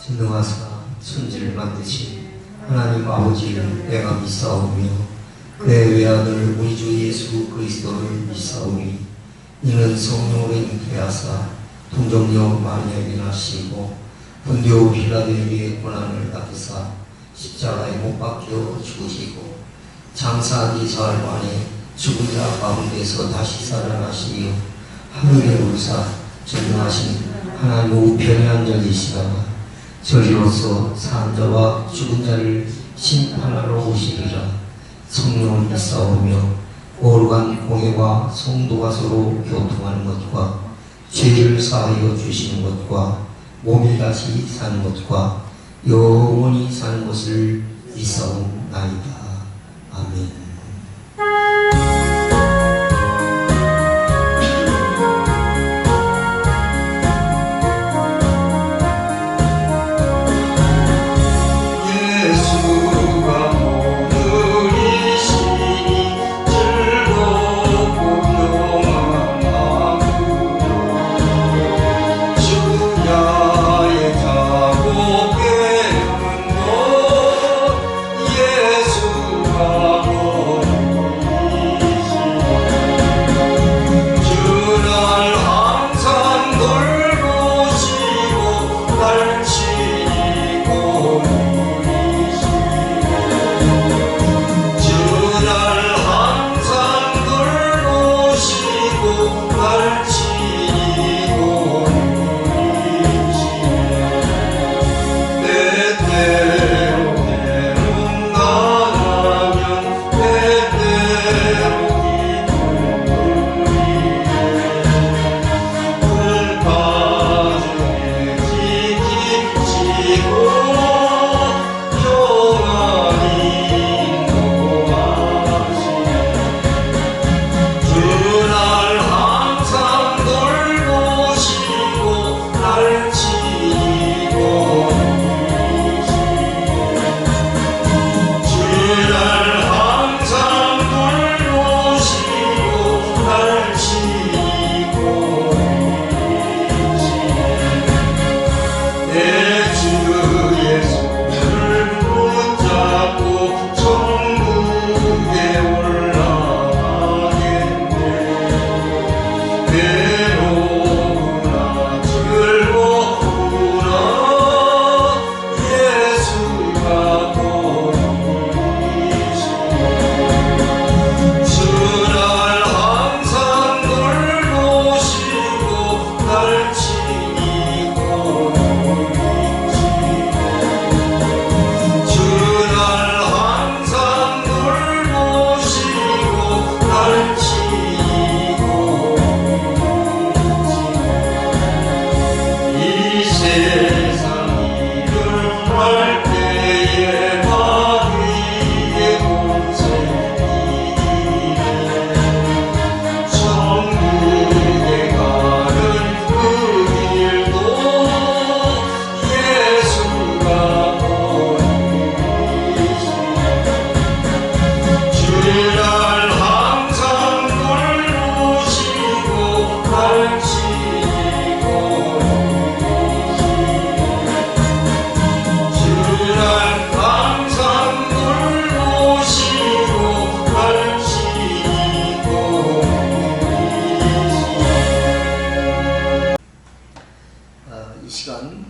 전능하사 천지를 만드신 하나님 아버지를 내가 믿사오며 그의 외아들 우리 주 예수 그리스도를 믿사오니 이는 성령으로 잉태하사 동정녀 마리아에게 나시고 본디오 빌라도에게 고난을 받으사 십자가에 못 박혀 죽으시고 장사하기 사흘 만에 죽은 자 가운데서 다시 살아나시며 하늘에 오르사 전능하신 하나님 우편에 앉아 계시다가 저리로서 산 자와 죽은 자를 심판하러 오시리라. 성령을 믿사오며 거룩한 공예와 성도가 서로 교통하는 것과 죄를 사하여 주시는 것과 몸이 다시 사는 것과 영원히 사는 것을 믿사옵나이다. 아멘. 예수가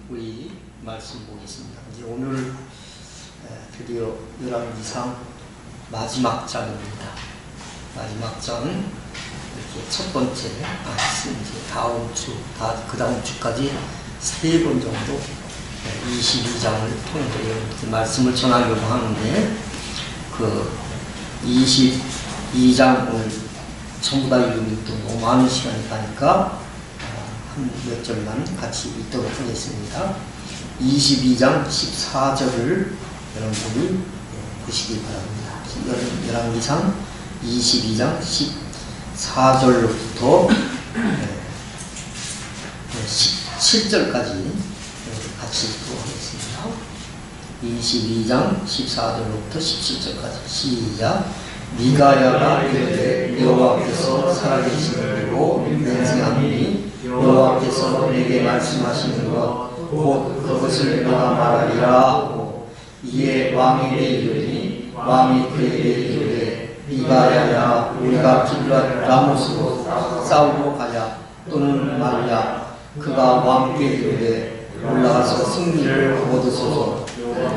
우리 말씀 보겠습니다. 이제 오늘 드디어 열왕기상 마지막 장입니다. 마지막 장은 이렇게 첫 번째, 이제 그 다음 주까지 3번 정도 22장을 통해서 이렇게 말씀을 전하려고 하는데, 그 22장 오늘 전부 다 읽으면 또 너무 많은 시간이 가니까 한 몇 절만 같이 읽도록 하겠습니다. 22장 14절을 여러분들이 보시기 바랍니다. 열왕기상 22장 14절로부터 17절까지 같이 읽도록 하겠습니다. 22장 14절로부터 17절까지 시작. 미가야가 이르되 여호와께서 살아계심을 보고 맹세하노니 여호와께서 내게 말씀하시는 것 곧 그것을 내가 말하리라 하고, 이에 왕에게 이르니 왕이 그에게 이르되 미가야야, 우리가 길랏 라못으로 싸우러 가자 또는 말자. 그가 왕께 이르되 올라가서 승리를 얻으소서.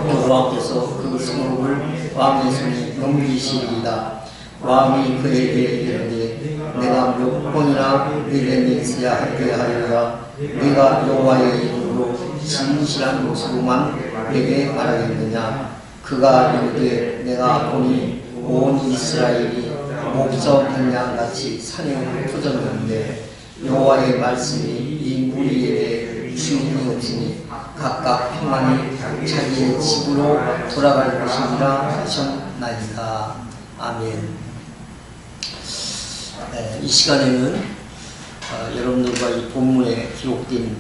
여호와께서 그 성읍을 왕의 손에 넘기시리이다. 왕이 그에게 이르되 내가 몇 번이나 네게 맹세하게 하리라. 네가 여호와의 이름으로 진실한 것으로만 내게 말하겠느냐. 그가 이르되 내가 보니 온 이스라엘이 목석한 양같이 산에 퍼졌는데 여호와의 말씀이 이 무리에게 주인이 없으니 각각 평안히 자기의 집으로 돌아갈 것이니라 하셨나이다. 아멘. 이 시간에는 여러분들과 이 본문에 기록된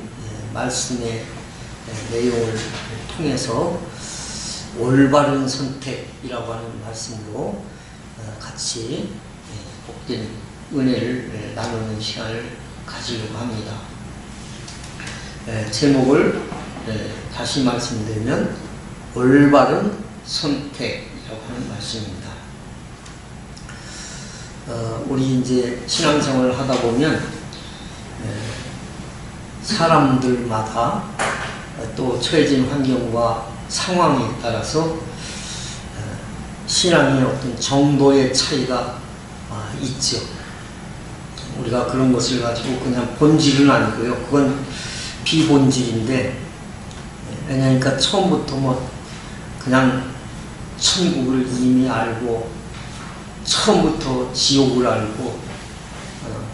말씀의 내용을 통해서 올바른 선택이라고 하는 말씀으로 같이 복된 은혜를 나누는 시간을 가지려고 합니다. 제목을 다시 말씀드리면 올바른 선택이라고 하는 말씀입니다. 우리 이제 신앙생활을 하다 보면 사람들마다 또 처해진 환경과 상황에 따라서 신앙의 어떤 정도의 차이가 있죠. 우리가 그런 것을 가지고 그냥 본질은 아니고요. 그건 비본질인데, 왜냐니까 처음부터 뭐 그냥 천국을 이미 알고 처음부터 지옥을 알고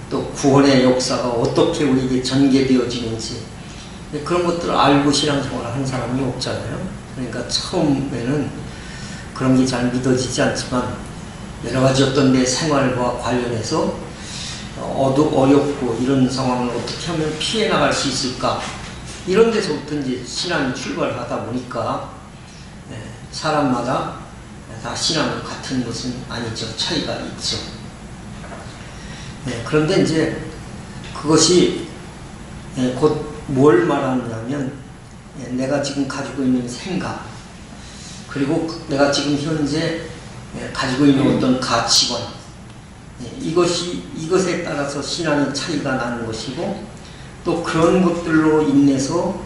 또 구원의 역사가 어떻게 우리에게 전개되어지는지 그런 것들을 알고 신앙생활을 하는 사람이 없잖아요. 그러니까 처음에는 그런 게 잘 믿어지지 않지만 여러 가지 어떤 내 생활과 관련해서 어렵고 이런 상황을 어떻게 하면 피해 나갈 수 있을까, 이런 데서부터 이제 신앙이 출발하다 보니까 사람마다 다 신앙은 같은 것은 아니죠. 차이가 있죠. 그런데 이제 그것이 곧 뭘 말하느냐면 내가 지금 가지고 있는 생각, 그리고 내가 지금 현재 가지고 있는 어떤 가치관, 이것에 따라서 신앙의 차이가 나는 것이고, 또 그런 것들로 인해서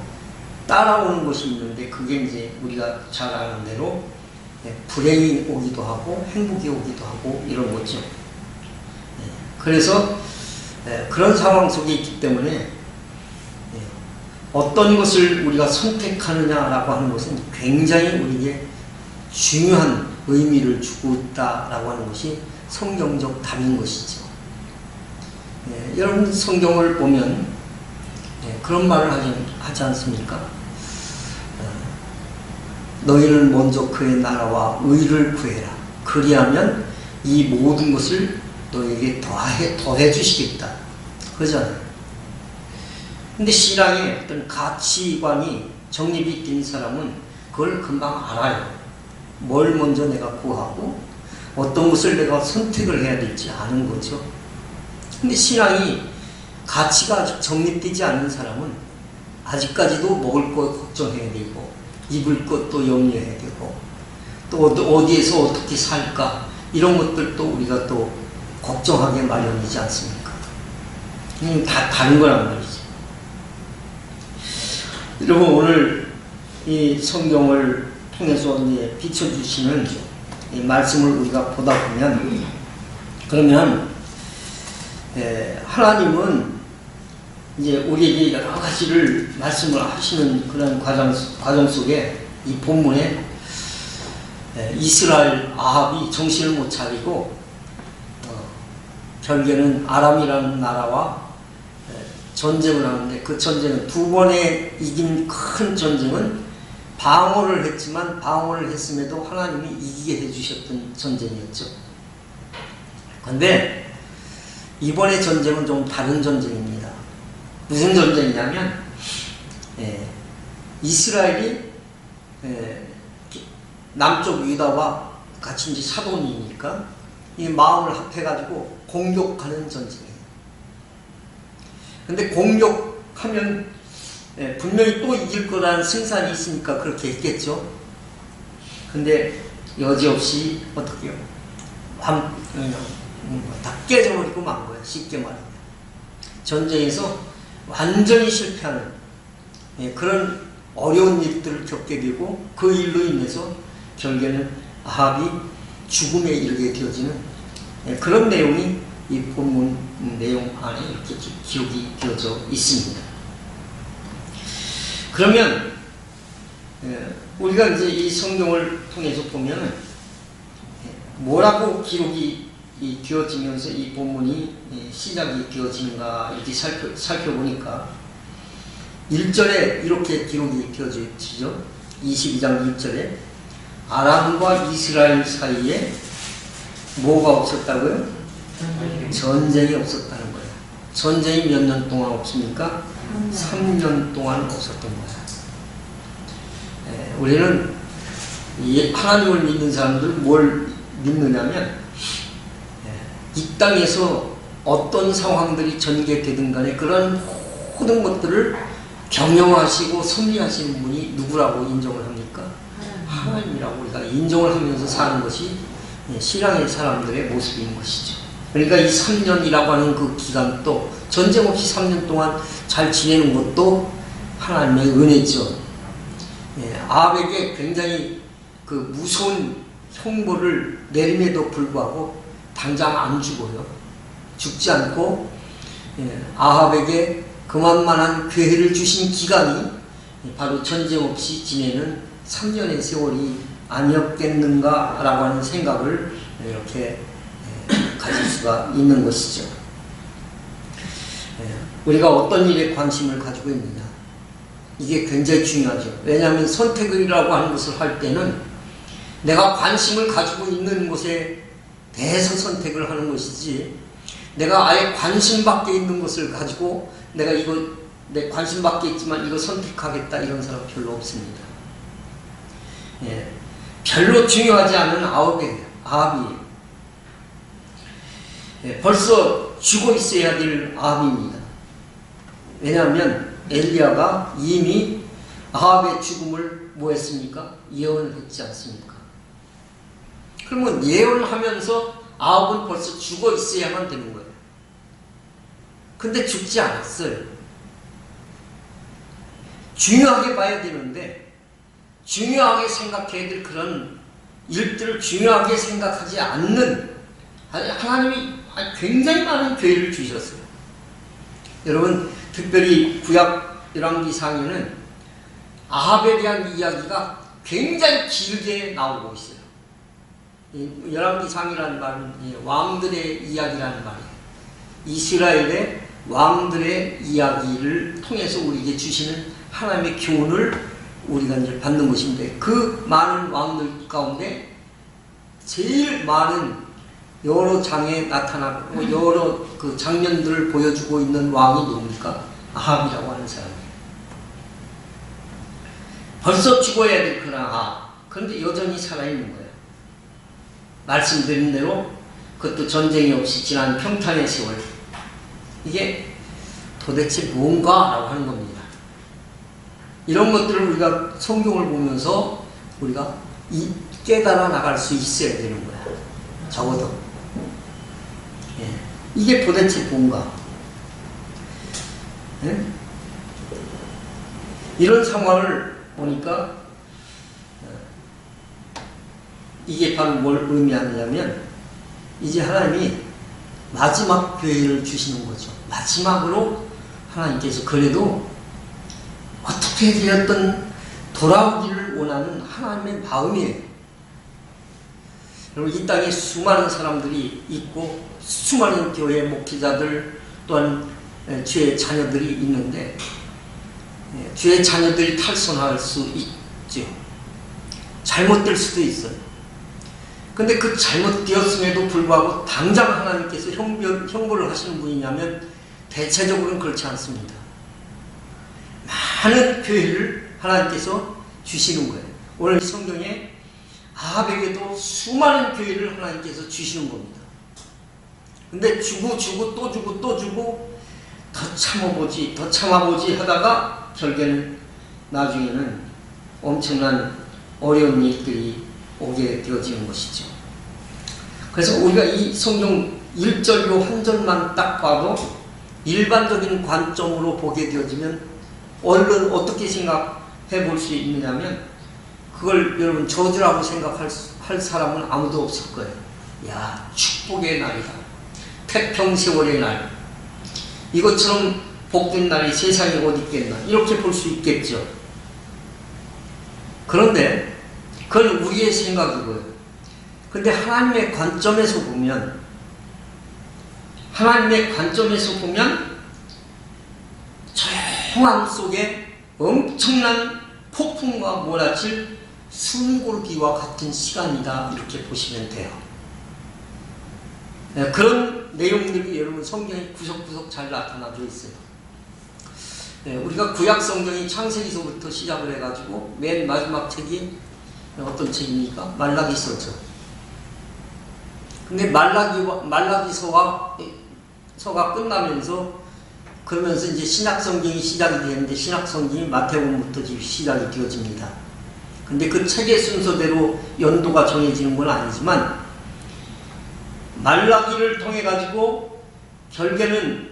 따라오는 것이 있는데, 그게 이제 우리가 잘 아는 대로 불행이 오기도 하고 행복이 오기도 하고 이런 거죠. 그래서 그런 상황 속에 있기 때문에 어떤 것을 우리가 선택하느냐라고 하는 것은 굉장히 우리에게 중요한 의미를 주고 있다라고 하는 것이 성경적 답인 것이죠. 여러분 성경을 보면 그런 말을 하지 않습니까? 너희는 먼저 그의 나라와 의를 구해라. 그리하면 이 모든 것을 너에게 더해 주시겠다. 그러잖아요. 근데 신앙의 어떤 가치관이 정립이 된 사람은 그걸 금방 알아요. 뭘 먼저 내가 구하고 어떤 것을 내가 선택을 해야 될지 아는 거죠. 근데 신앙이 가치가 아직 정립되지 않는 사람은 아직까지도 먹을 거 걱정해야 되고, 입을 것도 염려해야 되고, 또 어디에서 어떻게 살까, 이런 것들도 우리가 또 걱정하게 마련이지 않습니까? 다 다른 거란 말이지. 여러분, 오늘 이 성경을 통해서 이제 비춰주시는 이 말씀을 우리가 보다 보면, 그러면 하나님은 이제 우리에게 여러 가지를 말씀을 하시는 그런 과정 속에 이 본문에 이스라엘 아합이 정신을 못 차리고 결국에는 아람이라는 나라와 전쟁을 하는데, 그 전쟁은 두 번에 이긴 큰 전쟁은 방어를 했지만 방어를 했음에도 하나님이 이기게 해주셨던 전쟁이었죠. 그런데 이번의 전쟁은 좀 다른 전쟁입니다. 무슨 전쟁이냐면 이스라엘이 남쪽 유다와 같이 이제 사돈이니까 이 마음을 합해가지고 공격하는 전쟁이에요. 근데 공격하면 분명히 또 이길 거라는 생산이 있으니까 그렇게 했겠죠. 근데 여지없이 어떻게 해요? 다 깨져버리고 만 거예요. 쉽게 말하면. 전쟁에서 완전히 실패하는 그런 어려운 일들을 겪게 되고, 그 일로 인해서 결국에는 아합이 죽음에 이르게 되어지는 그런 내용이 이 본문 내용 안에 이렇게 기록이 되어져 있습니다. 그러면 우리가 이제 이 성경을 통해서 보면 뭐라고 기록이 되어지면서 이 본문이 시작이 되어지는가 이렇게 살펴보니까 1절에 이렇게 기록이 되어지죠. 22장 1절에 아람과 이스라엘 사이에 뭐가 없었다고요? 전쟁이 없었다는 거예요. 전쟁이 몇 년 동안 없습니까? 3년 동안 없었던 거예요. 우리는 하나님을 믿는 사람들 뭘 믿느냐면 이 땅에서 어떤 상황들이 전개되든 간에 그런 모든 것들을 경영하시고 섭리하시는 분이 누구라고 인정을 합니까? 하나님이라고 우리가 인정을 하면서 사는 것이 신앙의 사람들의 모습인 것이죠. 그러니까 이 3년이라고 하는 그 기간도 전쟁 없이 3년 동안 잘 지내는 것도 하나님의 은혜죠. 아합에게 굉장히 그 무서운 형벌을 내림에도 불구하고 당장 안 죽어요. 죽지 않고 아합에게 그만한 기회를 주신 기간이 바로 전쟁 없이 지내는 3년의 세월이 아니었겠는가라고 하는 생각을 이렇게 가질 수가 있는 것이죠. 우리가 어떤 일에 관심을 가지고 있느냐, 이게 굉장히 중요하죠. 왜냐하면 선택이라고 하는 것을 할 때는 내가 관심을 가지고 있는 것에 대해서 선택을 하는 것이지, 내가 아예 관심 밖에 있는 것을 가지고 내가 이거 내 관심 밖에 있지만 이거 선택하겠다 이런 사람 별로 없습니다. 별로 중요하지 않은 아합이에요. 벌써 죽어 있어야 될 아합입니다. 왜냐하면 엘리야가 이미 아합의 죽음을 뭐 했습니까? 예언을 했지 않습니까? 그러면 예언을 하면서 아합은 벌써 죽어 있어야만 되는 거예요. 근데 죽지 않았어요. 중요하게 봐야 되는데, 중요하게 생각해야 될 그런 일들을 중요하게 생각하지 않는, 하나님이 굉장히 많은 기회를 주셨어요. 여러분, 특별히 구약 열왕기상에는 아합에 대한 이야기가 굉장히 길게 나오고 있어요. 열왕기상이라는 말은 왕들의 이야기라는 말이에요. 이스라엘의 왕들의 이야기를 통해서 우리에게 주시는 하나님의 교훈을 우리가 이제 받는 것인데, 그 많은 왕들 가운데 제일 많은 여러 장에 나타나고 여러 그 장면들을 보여주고 있는 왕이 누굽니까? 아합이라고 하는 사람이에요. 벌써 죽어야 될 그런 아합, 그런데 여전히 살아있는 거예요. 말씀드린 대로 그것도 전쟁이 없이 지난 평탄의 세월, 이게 도대체 뭔가라고 하는 겁니다. 이런 것들을 우리가 성경을 보면서 우리가 깨달아 나갈 수 있어야 되는 거야. 적어도 이게 도대체 뭔가. 이런 상황을 보니까 이게 바로 뭘 의미하느냐면 이제 하나님이 마지막 교회를 주시는 거죠. 마지막으로 하나님께서 그래도 어떻게 되었든 돌아오기를 원하는 하나님의 마음이에요. 여러분, 이 땅에 수많은 사람들이 있고 수많은 교회 목회자들 또한 주의 자녀들이 있는데 주의 자녀들이 탈선할 수 있죠. 잘못될 수도 있어요. 근데 그 잘못되었음에도 불구하고 당장 하나님께서 형벌을 하시는 분이냐면 대체적으로는 그렇지 않습니다. 많은 교회를 하나님께서 주시는 거예요. 오늘 성경에 아합에게도 수많은 교회를 하나님께서 주시는 겁니다. 근데 주고 또 주고 또 주고 더 참아보지 하다가 결국에는 나중에는 엄청난 어려운 일들이 오게 되어지는 것이죠. 그래서 우리가 이 성경 1절로 한 절만 딱 봐도 일반적인 관점으로 보게 되어지면 얼른 어떻게 생각해 볼 수 있느냐면 그걸 여러분 저주라고 생각할 사람은 아무도 없을 거예요. 야, 축복의 날이다. 태평세월의 날. 이것처럼 복된 날이 세상에 어디 있겠나. 이렇게 볼 수 있겠죠. 그런데 그건 우리의 생각이고요. 근데 하나님의 관점에서 보면 조용함 속에 엄청난 폭풍과 몰아칠 숨고르기와 같은 시간이다, 이렇게 보시면 돼요. 그런 내용들이 여러분 성경에 구석구석 잘 나타나져 있어요. 우리가 구약 성경이 창세기서부터 시작을 해가지고 맨 마지막 책이 어떤 책입니까? 말라기서죠. 근데 말라기서가 끝나면서 그러면서 이제 신약 성경이 시작이 되는데 신약 성경이 마태복음부터 시작이 되어집니다. 근데 그 책의 순서대로 연도가 정해지는 건 아니지만 말라기를 통해 가지고 결국에는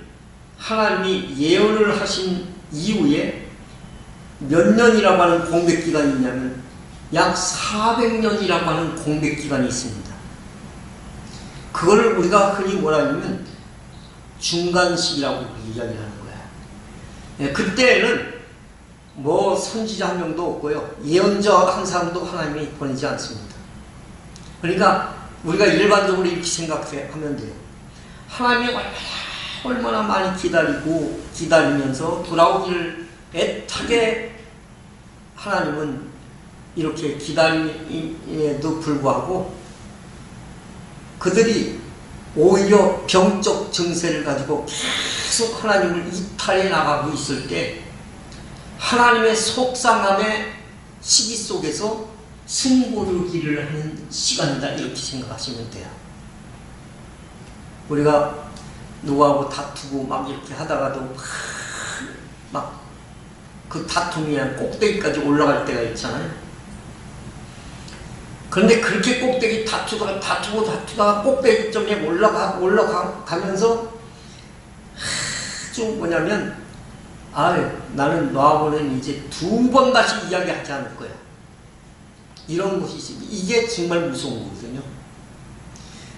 하나님이 예언을 하신 이후에 몇 년이라고 하는 공백기간이 있냐면 약 400년이라고 하는 공백기간이 있습니다. 그걸 우리가 흔히 뭐라 하냐면 중간식이라고 이야기를 하는 거야. 그때에는 뭐 선지자 한 명도 없고요. 예언자 한 사람도 하나님이 보내지 않습니다. 그러니까 우리가 일반적으로 이렇게 생각하면 돼요. 하나님이 얼마나 많이 기다리면서 돌아오기를 애타게 하나님은 이렇게 기다림에도 불구하고 그들이 오히려 병적 증세를 가지고 계속 하나님을 이탈해 나가고 있을 때 하나님의 속상함의 시기 속에서 숨고르기를 하는 시간이다, 이렇게 생각하시면 돼요. 우리가 누구하고 다투고 막 이렇게 하다가도 막 그 다툼이 꼭대기까지 올라갈 때가 있잖아요. 그런데 그렇게 꼭대기 다투다가 꼭대기점에 올라가면서 좀 뭐냐면 나는 너하고는 이제 2번 다시 이야기하지 않을 거야. 이런 것이 있습니다. 이게 정말 무서운 거거든요.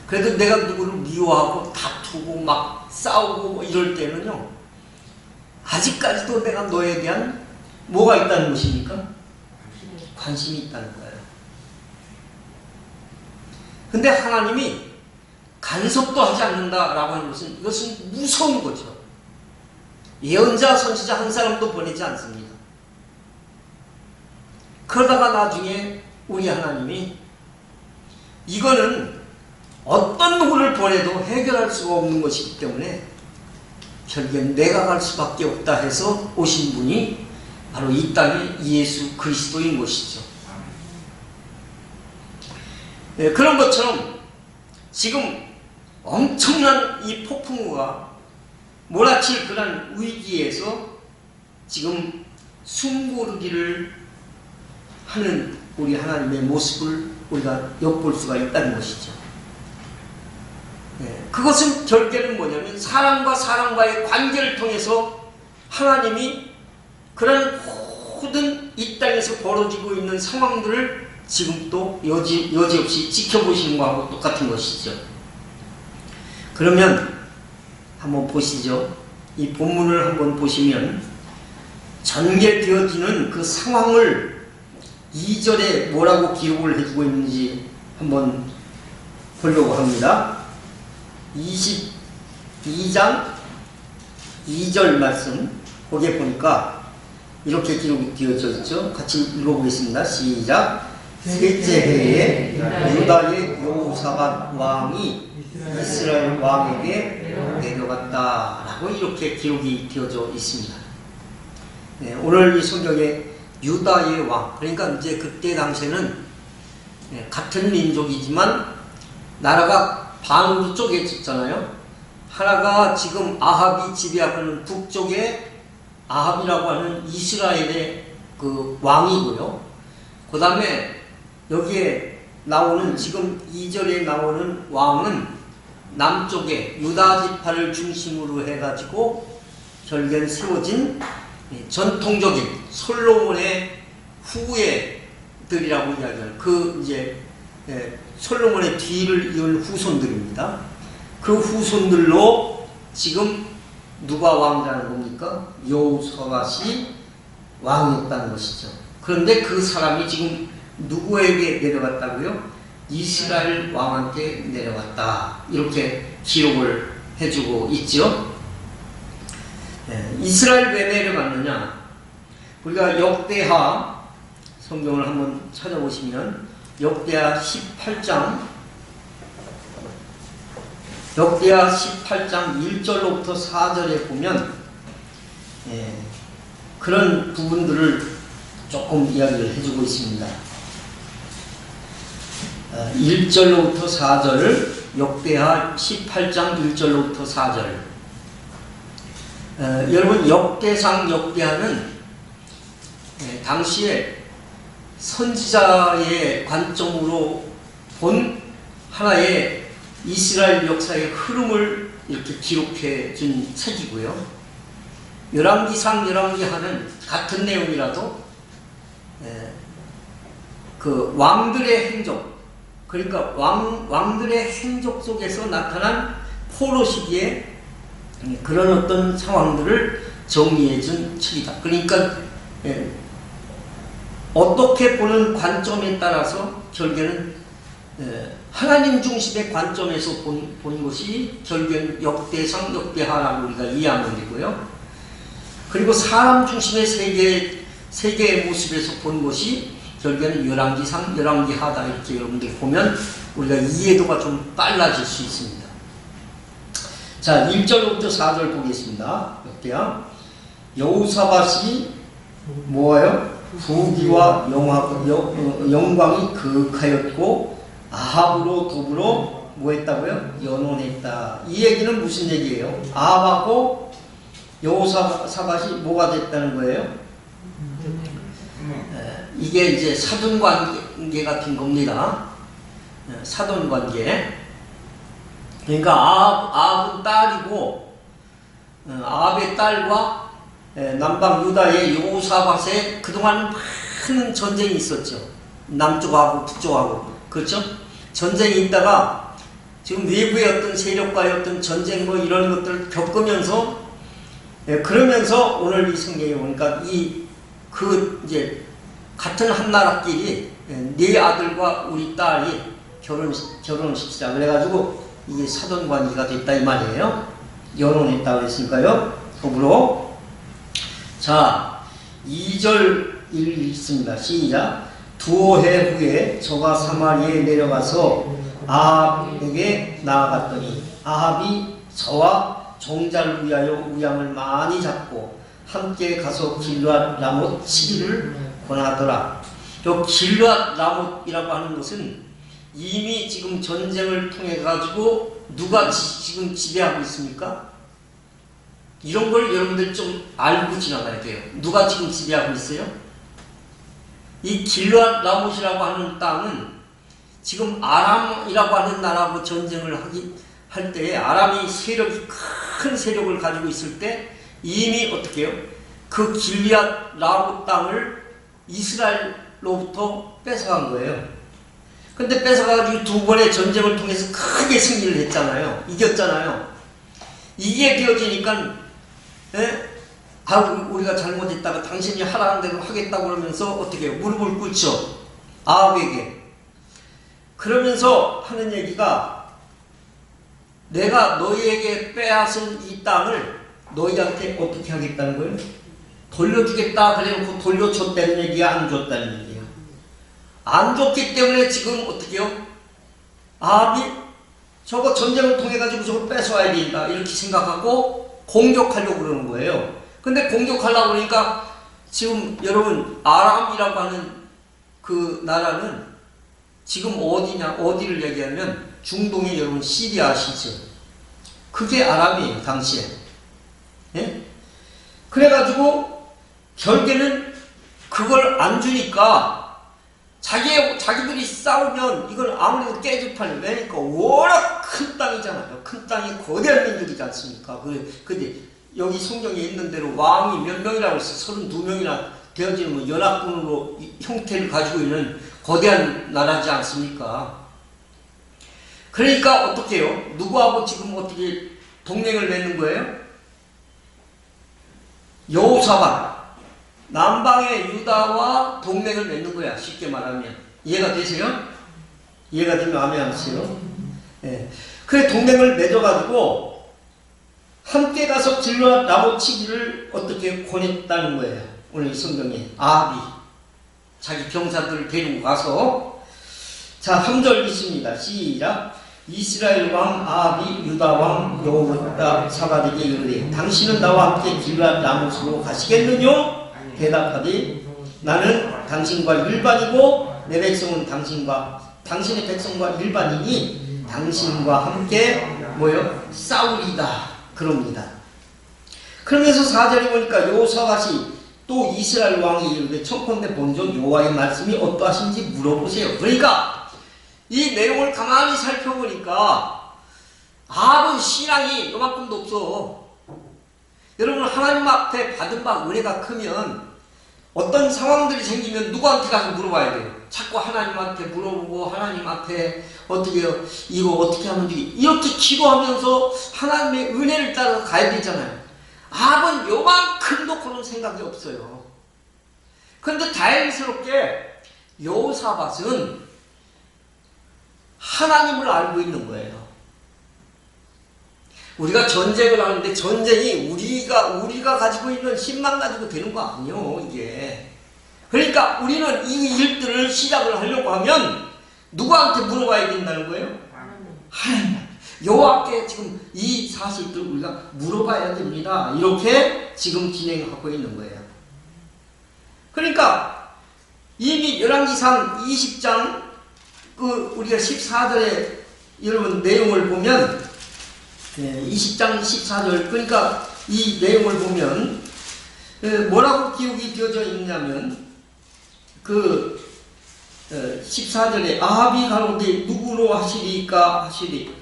그래도 내가 누구를 미워하고 다투고 막 싸우고 뭐 이럴 때는요, 아직까지도 내가 너에 대한 뭐가 있다는 것입니까? 관심이 있다는 거예요. 근데 하나님이 간섭도 하지 않는다라고 하는 것은 이것은 무서운 거죠. 예언자, 선지자 한 사람도 보내지 않습니다. 그러다가 나중에 우리 하나님이 이거는 어떤 누구를 보내도 해결할 수가 없는 것이기 때문에 결국엔 내가 갈 수밖에 없다 해서 오신 분이 바로 이 땅의 예수 그리스도인 것이죠. 그런 것처럼 지금 엄청난 이 폭풍우가 몰아칠 그런 위기에서 지금 숨고르기를 하는 우리 하나님의 모습을 우리가 엿볼 수가 있다는 것이죠. 그것은 결국에는 뭐냐면 사람과 사람과의 관계를 통해서 하나님이 그런 모든 이 땅에서 벌어지고 있는 상황들을 지금 또 여지없이 지켜보시는 거하고 똑같은 것이죠. 그러면 한번 보시죠. 이 본문을 한번 보시면 전개되어지는 그 상황을 2절에 뭐라고 기록을 해주고 있는지 한번 보려고 합니다. 22장 2절 말씀, 거기에 보니까 이렇게 기록이 되어져 있죠. 같이 읽어보겠습니다. 시작. 셋째 해에 유다의 여호사밧 왕이 이스라엘 왕에게 내려갔다 라고 이렇게 기록이 되어져 있습니다. 네, 오늘 이 성경에 유다의 왕, 그러니까 이제 그때 당시에는 같은 민족이지만 나라가 반으로 쪼개졌잖아요. 하나가 지금 아합이 지배하는 북쪽에 아합이라고 하는 이스라엘의 그 왕이고요. 그 다음에 여기에 나오는 지금 2절에 나오는 왕은 남쪽에 유다 지파를 중심으로 해가지고 결국엔 세워진 전통적인 솔로몬의 후예들이라고 이야기하는 그 이제 솔로몬의 뒤를 이은 후손들입니다. 그 후손들로 지금 누가 왕이라는 겁니까? 여호사밧이 왕이었다는 것이죠. 그런데 그 사람이 지금 누구에게 내려갔다고요? 이스라엘 왕한테 내려갔다. 이렇게 기록을 해주고 있죠. 이스라엘 왜 내려갔느냐? 우리가 역대하 성경을 한번 찾아보시면 역대하 18장 1절로부터 4절에 보면 그런 부분들을 조금 이야기를 해주고 있습니다. 1절로부터 4절, 역대하 18장 1절로부터 4절. 여러분, 역대상 역대하는 당시에 선지자의 관점으로 본 하나의 이스라엘 역사의 흐름을 이렇게 기록해 준 책이고요. 열왕기상 열왕기하는 같은 내용이라도 그 왕들의 행적, 그러니까 왕들의 행적 속에서 나타난 포로 시기에 그런 어떤 상황들을 정리해 준 책이다. 그러니까 어떻게 보는 관점에 따라서 결국에는 하나님 중심의 관점에서 본 것이 결국엔 역대상 역대하라고 우리가 이해하면 되고요. 그리고 사람 중심의 세계의 모습에서 본 것이 결국에는 열왕기상 열왕기하다. 이렇게 여러분들 보면 우리가 이해도가 좀 빨라질 수 있습니다. 자, 1절부터 4절 보겠습니다. 역대하. 여호사밧이 뭐예요? 부귀와 영광이 그윽하였고 아합으로 더불어 뭐 했다고요? 연혼했다. 이 얘기는 무슨 얘기예요? 아합하고 여호사밧이 뭐가 됐다는 거예요? 이게 이제 사돈관계 같은 겁니다. 사돈관계. 그러니까 아합은 딸이고 아합의 딸과 남방 유다의 여호사밧에 그동안 많은 전쟁이 있었죠. 남쪽하고 북쪽하고. 그렇죠? 전쟁이 있다가 지금 외부의 어떤 세력과의 어떤 전쟁 뭐 이런 것들을 겪으면서 그러면서 오늘 이 성경에 보니까 이제 같은 한 나라끼리 네 아들과 우리 딸이 결혼시키자 그래가지고 이게 사돈관계가 됐다 이 말이에요. 연혼했다 그랬으니까요. 더불어. 자, 2절 읽습니다. 시작. 두어 해 후에 저가 사마리아에 내려가서 아합에게 나아갔더니 아합이 저와 종자를 위하여 우양을 많이 잡고 함께 가서 길르앗 라못 치기를 권하더라. 요 길르앗 라못이라고 하는 것은 이미 지금 전쟁을 통해 가지고 누가 지금 지배하고 있습니까? 이런 걸 여러분들 좀 알고 지나가야 돼요. 누가 지금 지배하고 있어요? 이 길르앗 라못이라고 하는 땅은 지금 아람이라고 하는 나라하고 전쟁을 할 때 아람이 큰 세력을 가지고 있을 때 이미 어떻게 해요? 그 길리앗 라고 땅을 이스라엘로부터 뺏어간 거예요. 근데 뺏어가지고 두 번의 전쟁을 통해서 크게 승리를 했잖아요. 이겼잖아요. 이게 되어지니까, 예? 우리가 잘못했다가 당신이 하라는 대로 하겠다고 그러면서 어떻게 해요? 무릎을 꿇죠. 아합에게. 그러면서 하는 얘기가, 내가 너희에게 빼앗은 이 땅을 너희한테 어떻게 하겠다는 거예요? 돌려주겠다 그래놓고 돌려줬다는 얘기야, 안 줬다는 얘기야? 안 줬기 때문에 지금 어떻게 해요? 아합이 저거 전쟁을 통해 가지고 저걸 뺏어와야 된다 이렇게 생각하고 공격하려고 그러는 거예요. 근데 공격하려고 그러니까 지금 여러분 아람이라고 하는 그 나라는 지금 어디냐, 어디를 얘기하면 중동의 여러분 시리아 아시죠? 그게 아람이에요, 당시에. 예? 그래가지고 결국에는 그걸 안 주니까 자기들이 싸우면 이걸 아무래도 깨집하는, 왜니까 워낙 큰 땅이잖아요. 큰 땅이 거대한 민족이지 않습니까? 근데 여기 성경에 있는 대로 왕이 몇 명이라고 해서 32명이나 되어지는 연합군으로 형태를 가지고 있는 거대한 나라지 않습니까? 그러니까 어떻게 해요? 누구하고 지금 어떻게 동맹을 맺는 거예요? 여호사밧 남방의 유다와 동맹을 맺는 거야. 쉽게 말하면. 이해가 되세요? 이해가 되면 아멘 하세요. 예. 그래 동맹을 맺어가지고 함께 가서 길르앗 나무치기를 어떻게 권했다는 거예요. 오늘 성경에 아합이 자기 병사들을 데리고 가서, 자 3절 있습니다. 시작. 이스라엘 왕 아합이 유다 왕 여호사밧에게 이르되 당신은 나와 함께 길르앗 나무치로 가시겠느냐? 대답하되 나는 당신과 일반이고 내 백성은 당신의 백성과 일반이니 당신과 함께 뭐요? 싸우리다 그럽니다. 그러면서 4절에 보니까 여호사밧이 또 이스라엘 왕이 이르되 청컨대 본적 여호와의 말씀이 어떠하신지 물어보세요. 그러니까 이 내용을 가만히 살펴보니까 아합은 신앙이 요만큼도 없어. 여러분 하나님 앞에 받은 바 은혜가 크면 어떤 상황들이 생기면 누구한테 가서 물어봐야 돼요. 자꾸 하나님한테 물어보고 하나님 앞에 어떻게 해요? 이거 어떻게 하면 되지? 이렇게 기도하면서 하나님의 은혜를 따라서 가야 되잖아요. 아합은 요만큼도 그런 생각이 없어요. 그런데 다행스럽게 여호사밧은 하나님을 알고 있는 거예요. 우리가 전쟁을 하는데 전쟁이 우리가 가지고 있는 힘만 가지고 되는 거 아니에요, 이게. 그러니까 우리는 이 일들을 시작을 하려고 하면 누구한테 물어봐야 된다는 거예요? 하나님. 여호와께 지금 이 사실들 우리가 물어봐야 됩니다. 이렇게 지금 진행하고 있는 거예요. 그러니까 이미 열왕기상 20장 우리가 14절에 여러분 내용을 보면 20장 14절 그러니까 이 내용을 보면 뭐라고 기록이 되어져 있냐면 14절에 아합이 가로되 누구로 하시리까 하시리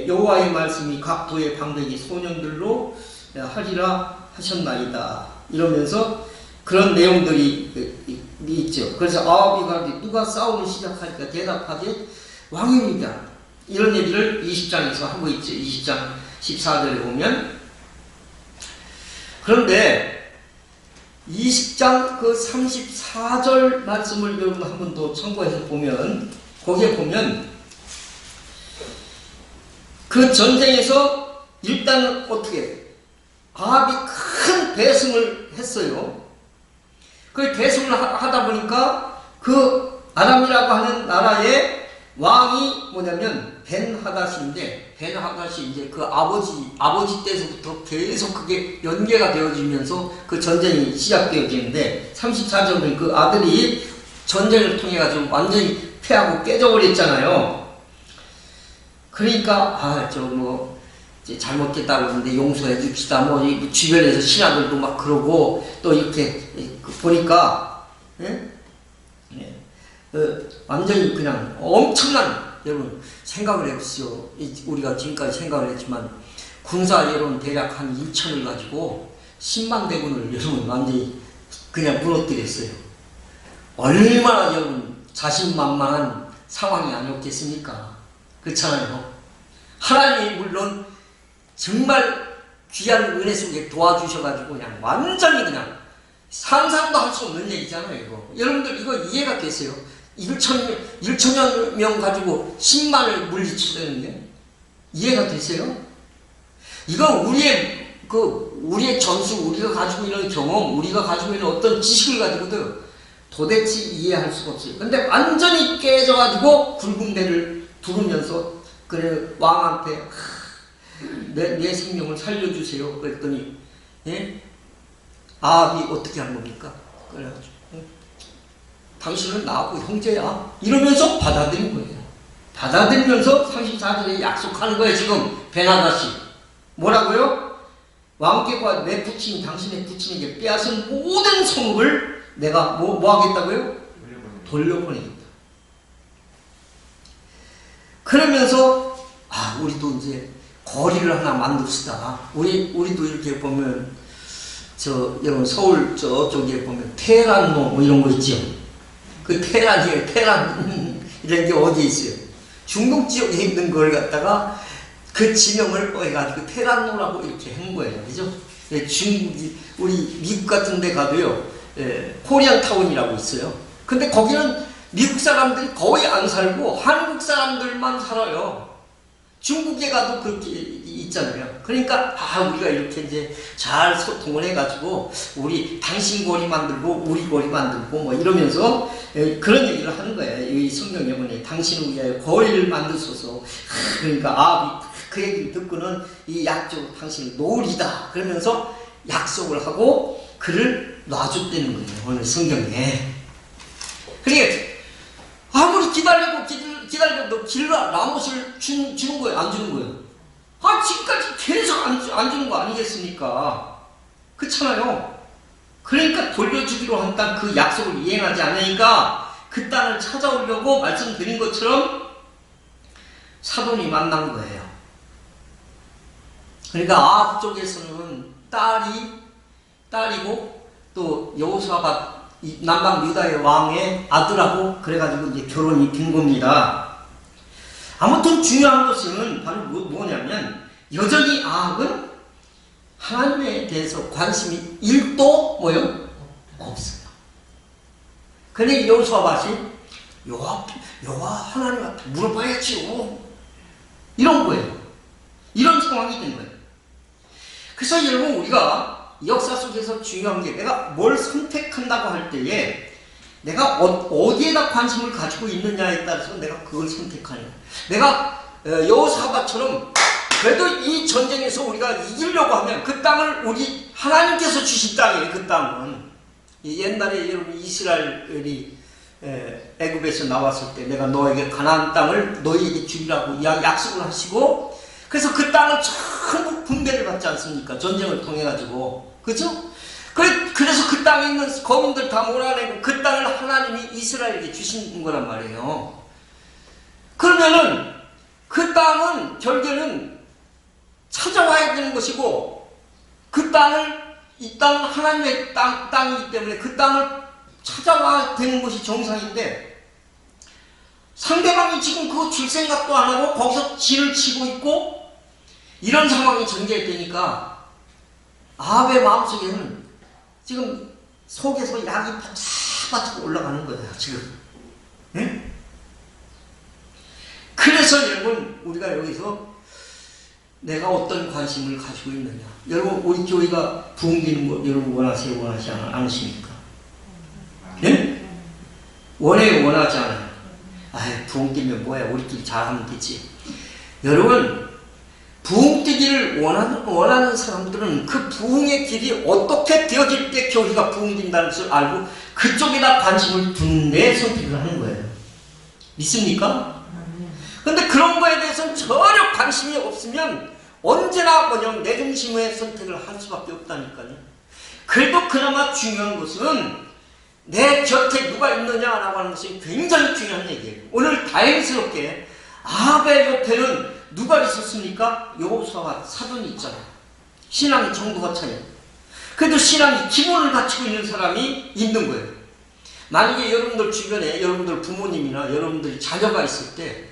여호와의 말씀이 각 도의 방백이 소년들로 하리라 하셨나이다 이러면서 그런 내용들이 있죠. 그래서 아합이 가로되 누가 싸움을 시작하니까 대답하되 왕입니다. 이런 얘기를 20장에서 하고 있죠. 20장 14절에 보면. 그런데 20장 그 34절 말씀을 여러분 한 번 더 참고해서 보면 거기에 보면 그 전쟁에서 일단은 어떻게 아합이 큰 배승을 했어요. 그 배승을 하다 보니까 그 아람이라고 하는 나라의 왕이 뭐냐면 벤하닷인데 벤하닷이 이제 그 아버지 때서부터 계속 그게 연계가 되어지면서 그 전쟁이 시작되어지는데 34절은 그 아들이 전쟁을 통해 가지고 완전히 패하고 깨져버렸잖아요. 그러니까 잘못했다고 그러는데 용서해 줍시다. 주변에서 신하들도 막 그러고 또 이렇게 보니까 완전히 그냥 엄청난 여러분 생각을 해보시오. 우리가 지금까지 생각을 했지만 군사 여론 대략 한 1천을 가지고 10만 대군을 여러분 완전히 그냥 무너뜨렸어요. 얼마나 여러분 자신만만한 상황이 아니었겠습니까? 그렇잖아요. 하나님이 물론 정말 귀한 은혜 속에 도와주셔가지고 그냥 완전히 그냥 상상도 할 수 없는 얘기잖아요. 이거 여러분들 이거 이해가 되세요? 1천여 명 가지고 10만을 물리치려는데 이해가 되세요? 이건 우리의 전수, 우리가 가지고 있는 경험, 우리가 가지고 있는 어떤 지식을 가지고도 도대체 이해할 수가 없어요. 근데 완전히 깨져가지고 굵은 배를 두르면서 그래 왕한테 내 생명을 살려주세요. 그랬더니 예? 아합이 어떻게 한 겁니까? 그래가지고 당신은 나하고 형제야 이러면서 받아들인 거예요. 받아들이면서 34절에 약속하는 거예요. 지금 베나다시 뭐라고요? 왕께과 내 부친 당신의 부친에게 빼앗은 모든 성읍을 내가 뭐 하겠다고요? 돌려보내겠다. 그러면서 우리도 이제 거리를 하나 만듭시다. 우리도 이렇게 보면 여러분 서울 저쪽에 보면 테란로 뭐 이런 거 있죠. 그 테란이에요. 테란 이런 게 어디 있어요? 중동 지역에 있는 걸 갖다가 그 지명을 해가지고 테란로라고 이렇게 한 거예요. 그죠? 중국이 우리 미국 같은 데 가도요. 코리안타운이라고 있어요. 근데 거기는 미국 사람들이 거의 안 살고 한국 사람들만 살아요. 중국에 가도 그렇게 있잖아요. 그러니까 우리가 이렇게 이제 잘 소통을 해가지고 우리 당신 거리 만들고 우리 거리 만들고 뭐 이러면서 그런 얘기를 하는 거예요. 이 성경에 보니 당신을 위하여 거리를 만드소서. 그러니까 아합이 그 얘기를 듣고는 이 약속으로 당신을 놓으리다 그러면서 약속을 하고 그를 놔줬다는 거예요. 오늘 성경에. 그러니까 아무리 기다려도 길라 라못을 주는 거예요? 안 주는 거예요? 지금까지 계속 안 주는 거 아니겠습니까? 그렇잖아요. 그러니까 돌려주기로 한 땅 그 약속을 이행하지 않으니까 그 땅을 찾아오려고 말씀드린 것처럼 사돈이 만난 거예요. 그러니까 아합 쪽에서는 딸이고 또 여호수아가 남방 유다의 왕의 아들하고 그래가지고 이제 결혼이 된 겁니다. 아무튼 중요한 것은 바로 뭐냐면 여전히 아합은 하나님에 대해서 관심이 1도 없어요. 근데 여호수아밭이 여호와 하나님한테 물어봐야지요. 이런 거예요. 이런 상황이 된 거예요. 그래서 여러분 우리가 역사 속에서 중요한 게 내가 뭘 선택한다고 할 때에 내가 어디에다 관심을 가지고 있느냐에 따라서 내가 그걸 선택하는 거예요. 내가 여호사밧처럼 그래도 이 전쟁에서 우리가 이기려고 하면 그 땅을 우리 하나님께서 주신 땅이에요. 그 땅은 옛날에 여러분 이스라엘이 애굽에서 나왔을 때 내가 너에게 가나안 땅을 너희에게 주리라고 약속을 하시고 그래서 그 땅은 전부 분배를 받지 않습니까? 전쟁을 통해 가지고 그렇죠? 그래서 그 땅에 있는 거민들 다 몰아내고 그 땅을 하나님이 이스라엘에게 주신 거란 말이에요. 그러면은 그 땅은 결국에는 찾아와야 되는 것이고 이 땅은 하나님의 땅이기 때문에 그 땅을 찾아와야 되는 것이 정상인데 상대방이 지금 그거 줄 생각도 안 하고 거기서 진을 치고 있고 이런 상황이 전개되니까 아합의 마음속에는 지금 속에서 약이 바짝바짝 올라가는 거예요. 지금. 네? 그래서 여러분 우리가 여기서 내가 어떤 관심을 가지고 있느냐. 여러분 우리 교회가 부흥되는 거 여러분 원하지 않으십니까? 네? 원하지 않아요. 부흥되면 뭐야 우리끼리 잘하면 되지. 여러분 부흥되기를 원하는 사람들은 그 부흥의 길이 어떻게 되어질 때 교회가 부흥된다는 것을 알고 그쪽에다 관심을 두는데 선택을 하는 거예요. 믿습니까? 근데 그런 거에 대해서는 전혀 관심이 없으면 언제나 그냥 내 중심의 선택을 할 수밖에 없다니까요. 그래도 그나마 중요한 것은 내 곁에 누가 있느냐라고 하는 것이 굉장히 중요한 얘기예요. 오늘 다행스럽게 아합의 옆에는 누가 있었습니까? 여호수아가 사돈이 있잖아요. 신앙의 정도가 차이요. 그래도 신앙이 기본을 갖추고 있는 사람이 있는 거예요. 만약에 여러분들 주변에 여러분들 부모님이나 여러분들이 자녀가 있을 때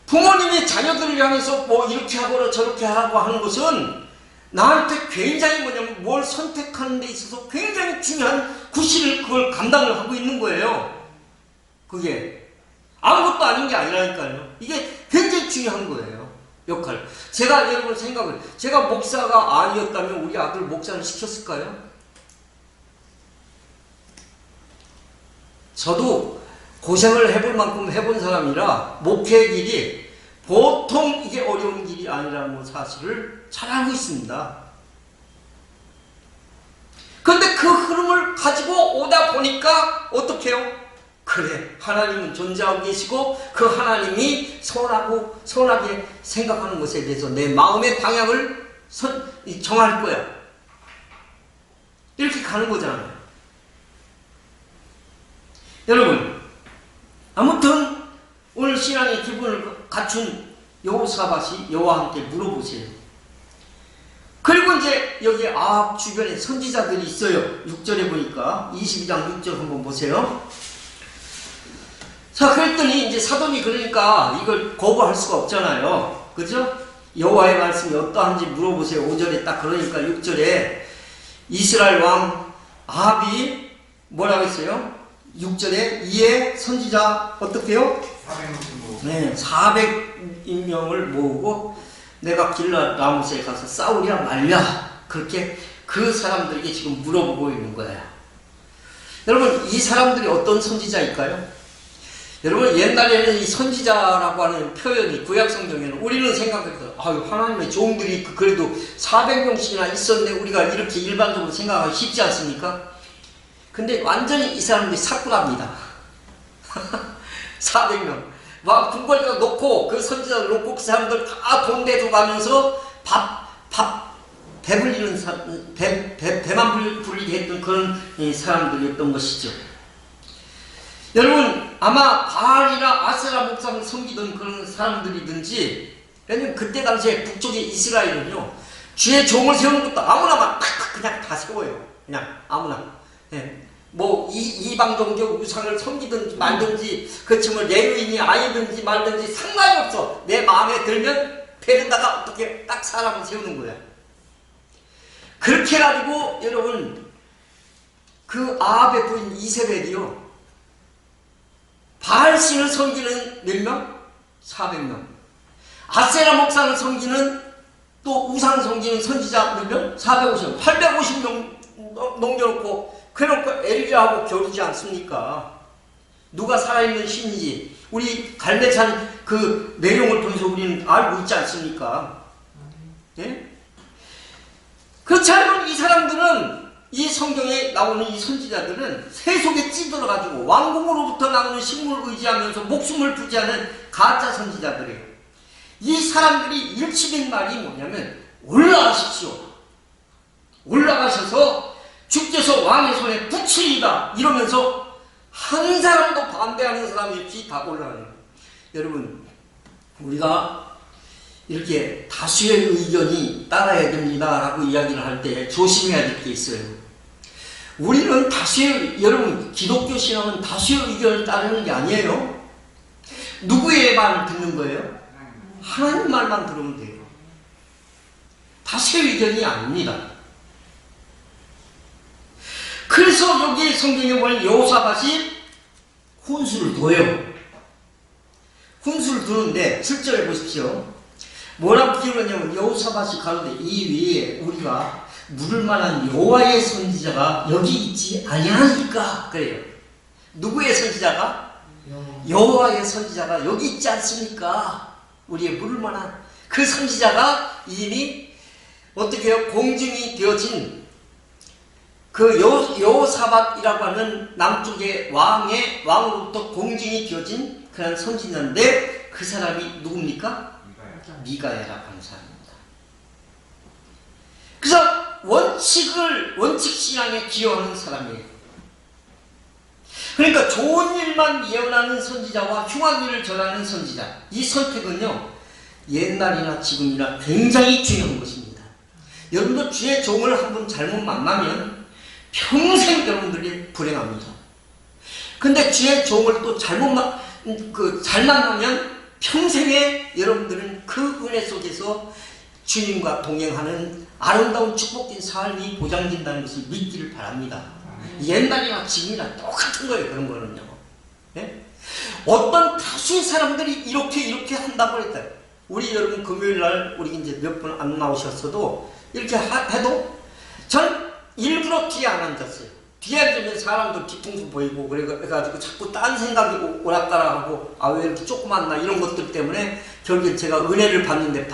부모님이 자녀들을 향해서 뭐 이렇게 하거나 저렇게 하고 하는 것은 나한테 굉장히 뭐냐면 뭘 선택하는 데 있어서 굉장히 중요한 구실을 그걸 감당을 하고 있는 거예요. 그게 아무것도 아닌 게 아니라니까요. 이게 굉장히 중요한 거예요. 역할. 제가 여러분 생각을, 제가 목사가 아니었다면 우리 아들 목사를 시켰을까요? 저도 고생을 해볼 만큼 해본 사람이라 목회의 길이 보통 이게 어려운 길이 아니라는 사실을 잘 알고 있습니다. 그런데 그 흐름을 가지고 오다 보니까 어떻게 해요? 그래, 하나님은 존재하고 계시고 그 하나님이 선하게 생각하는 것에 대해서 내 마음의 방향을 정할 거야. 이렇게 가는 거잖아요. 여러분, 아무튼 오늘 신앙의 기본을 갖춘 여호사밧이 여호와 함께 물어보세요. 그리고 이제 여기 아합 주변에 선지자들이 있어요. 6절에 보니까 22장 6절 한번 보세요. 자, 그랬더니 이제 사돈이 그러니까 이걸 거부할 수가 없잖아요. 그죠? 여호와의 말씀이 어떠한지 물어보세요. 5절에 딱 그러니까 6절에 이스라엘 왕 아합이 뭐라고 했어요? 6절에 이에 선지자 어떻게 해요? 400명을 모으고 내가 길랏 라못에 가서 싸우랴 말랴, 그렇게 그 사람들에게 지금 물어보고 있는 거예요. 여러분, 이 사람들이 어떤 선지자일까요? 여러분, 옛날에는 이 선지자라고 하는 표현이 구약 성경에는 우리는 생각했어요. 아유, 하나님의 종들이 그래도 400명씩이나 있었네. 우리가 이렇게 일반적으로 생각하기 쉽지 않습니까? 근데 완전히 이 사람들이 사꾸랍니다. 400명. 막 궁궐에다 놓고 그 선지자를 놓고 그 사람들 다 돈 대줘가면서 배만 불리게 했던 그런 사람들이었던 것이죠. 여러분, 아마 바알이나 아세라 목상을 섬기던 그런 사람들이든지, 왜냐면 그때 당시에 북쪽의 이스라엘은요, 주의 종을 세우는 것도 아무나 막 그냥 다 세워요. 그냥 아무나. 뭐 이방 종교 우상을 섬기든지 말든지, 그렇지만 레위인이 아이든지 말든지 상관이 없어. 내 마음에 들면 데려다가 어떻게 딱 사람을 세우는 거야. 그렇게 해가지고 여러분, 그 아합의 부인 이세벨이요, 바알신을 섬기는 몇 명? 400명. 아세라 목상을 섬기는, 또 우상 섬기는 선지자 몇 명? 450명. 850명 넘겨놓고 그래놓고 엘리야하고 겨루지 않습니까? 누가 살아있는 신인지 우리 갈매찬 그 내용을 통해서 우리는 알고 있지 않습니까? 예? 그렇지 않으면 이 사람들은, 이 성경에 나오는 이 선지자들은 새 속에 찌들어가지고 왕궁으로부터 나오는 식물을 의지하면서 목숨을 부지하는 가짜 선지자들이에요. 이 사람들이 일치된 말이 뭐냐면, 올라가십시오. 올라가셔서 주께서 왕의 손에 붙이리다 이러면서 한 사람도 반대하는 사람이 없이 다 올라가요. 여러분, 우리가 이렇게 다수의 의견이 따라야 됩니다 라고 이야기를 할 때 조심해야 될 게 있어요. 우리는 여러분, 기독교 신앙은 다수의 의견을 따르는 게 아니에요. 누구의 말을 듣는 거예요? 하나님 말만 들으면 돼요. 다수의 의견이 아닙니다. 그래서 여기 성경에 보면 여호사밧이 혼수를 둬요. 혼수를 두는데 7절에 보십시오. 뭐라고 기록하냐면, 여호사밧이 가로되 이 위에 우리가 물을 만한 여호와의 선지자가 여기 있지 아니하니까 그래요. 누구의 선지자가? 여호와의 선지자가 여기 있지 않습니까? 우리의 물을 만한 그 선지자가 이미 어떻게 해요? 공증이 되어진 그 여호사밧이라고 하는 남쪽의 왕으로부터 공증이 되어진 그런 선지자인데, 그 사람이 누굽니까? 미가야라고 하는 사람입니다. 그래서 원칙 신앙에 기여하는 사람이에요. 그러니까 좋은 일만 예언하는 선지자와 흉한 일을 전하는 선지자, 이 선택은요, 옛날이나 지금이나 굉장히 중요한 것입니다. 여러분도 주의 종을 한번 잘못 만나면 평생 여러분들이 불행합니다. 근데 주의 종을 또 잘 만나면 평생에 여러분들은 그 은혜 속에서 주님과 동행하는 아름다운 축복된 삶이 보장된다는 것을 믿기를 바랍니다. 옛날이나 지금이나 똑같은 거예요. 그런 거는요. 네? 어떤 다수의 사람들이 이렇게 한다고 했다. 우리 여러분 금요일날 우리 이제 몇 분 안 나오셨어도 이렇게 해도 전 일부러 뒤에 안 앉았어요. 뒤에 앉으면 사람도 뒤통수 보이고 그래가지고 자꾸 딴 생각이 오락가락하고 아 왜 이렇게 조그맣나 이런 것들 때문에 결국에 제가 은혜를 받는데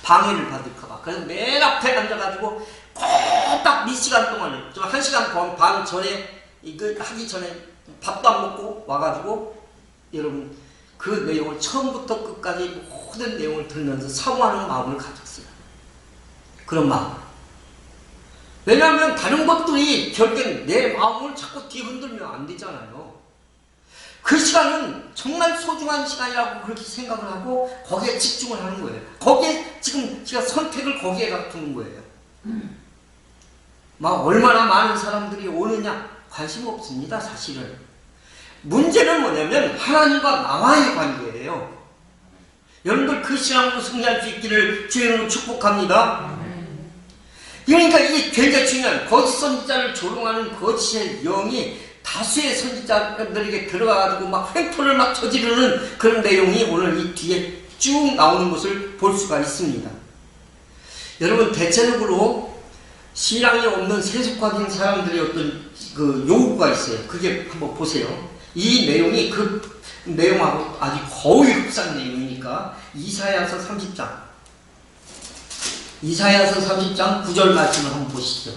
방해를 받을까봐 그래서 맨 앞에 앉아가지고 딱 몇 시간 동안에 좀 1시간 반 전에 이거 하기 전에 밥도 안 먹고 와가지고 여러분 그 내용을 처음부터 끝까지 모든 내용을 들으면서 사모하는 마음을 가졌어요. 그런 마음. 왜냐하면 다른 것들이 결국엔 내 마음을 자꾸 뒤흔들면 안 되잖아요. 그 시간은 정말 소중한 시간이라고 그렇게 생각을 하고 거기에 집중을 하는 거예요. 거기에 지금 제가 선택을 거기에다 두는 거예요. 막 얼마나 많은 사람들이 오느냐 관심 없습니다. 사실은. 문제는 뭐냐면 하나님과 나와의 관계예요. 여러분들 그 신앙으로 승리할 수 있기를 주님으로 축복합니다. 그러니까 이게 굉장히 중요한 거짓 선지자를 조롱하는 거짓의 영이 다수의 선지자들에게 들어가가지고 막 횡포를 막 저지르는 그런 내용이 오늘 이 뒤에 쭉 나오는 것을 볼 수가 있습니다. 여러분 대체적으로 신앙이 없는 세속화된 사람들의 어떤 그 요구가 있어요. 그게 한번 보세요. 이 내용이 그 내용하고 아주 거의 흡사한 내용이니까 이사야서 30장 9절 말씀을 한번 보시죠.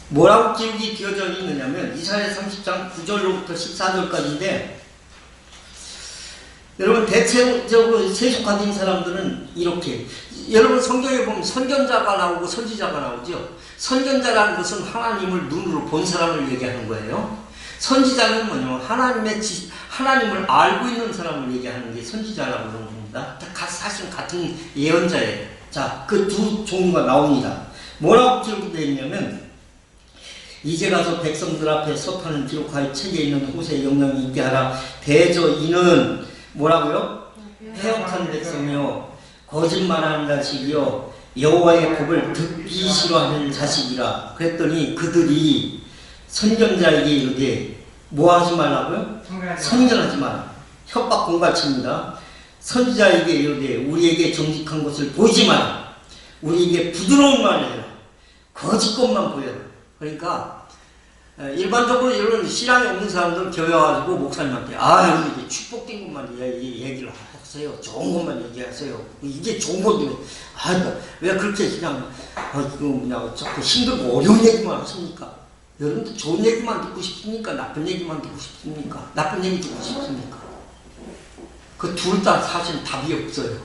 뭐라고 기록이 되어져 있느냐면 이사야 30장 9절로부터 14절까지인데 여러분 대체적으로 세속화된 사람들은 이렇게 여러분 성경에 보면 선견자가 나오고 선지자가 나오죠. 선견자라는 것은 하나님을 눈으로 본 사람을 얘기하는 거예요. 선지자는 뭐냐면 하나님을 알고 있는 사람을 얘기하는 게 선지자라고 그러는 겁니다. 사실 같은 예언자예요. 자, 그 두 종류가 나옵니다. 뭐라고 기록이 되어 있냐면 이제 가서 백성들 앞에 서판을 기록하여 책에 있는 호세의 영향이 있게 하라. 대저 이는 뭐라고요? 해역한 백성이요 거짓말하는 자식이요 여호와의 법을 듣기 싫어하는 자식이라. 그랬더니 그들이 선견자에게 이르되 뭐 하지 말라고요? 선견하지 마라. 협박 공갈칩니다. 선지자에게 이르되 우리에게 정직한 것을 보이지 마라. 우리에게 부드러운 말을 해라. 거짓 것만 보여라. 그러니까 일반적으로 이런 신앙이 없는 사람들은 교회 와가지고 목사님한테 이게 축복된 것만 얘기를 하세요. 좋은 것만 얘기하세요. 이게 좋은 건데 왜 그렇게 그냥 자꾸 힘들고 어려운 얘기만 하십니까? 여러분도 좋은 얘기만 듣고 싶습니까? 나쁜 얘기만 듣고 싶습니까? 나쁜 얘기 듣고 싶습니까? 그 둘 다 사실 답이 없어요.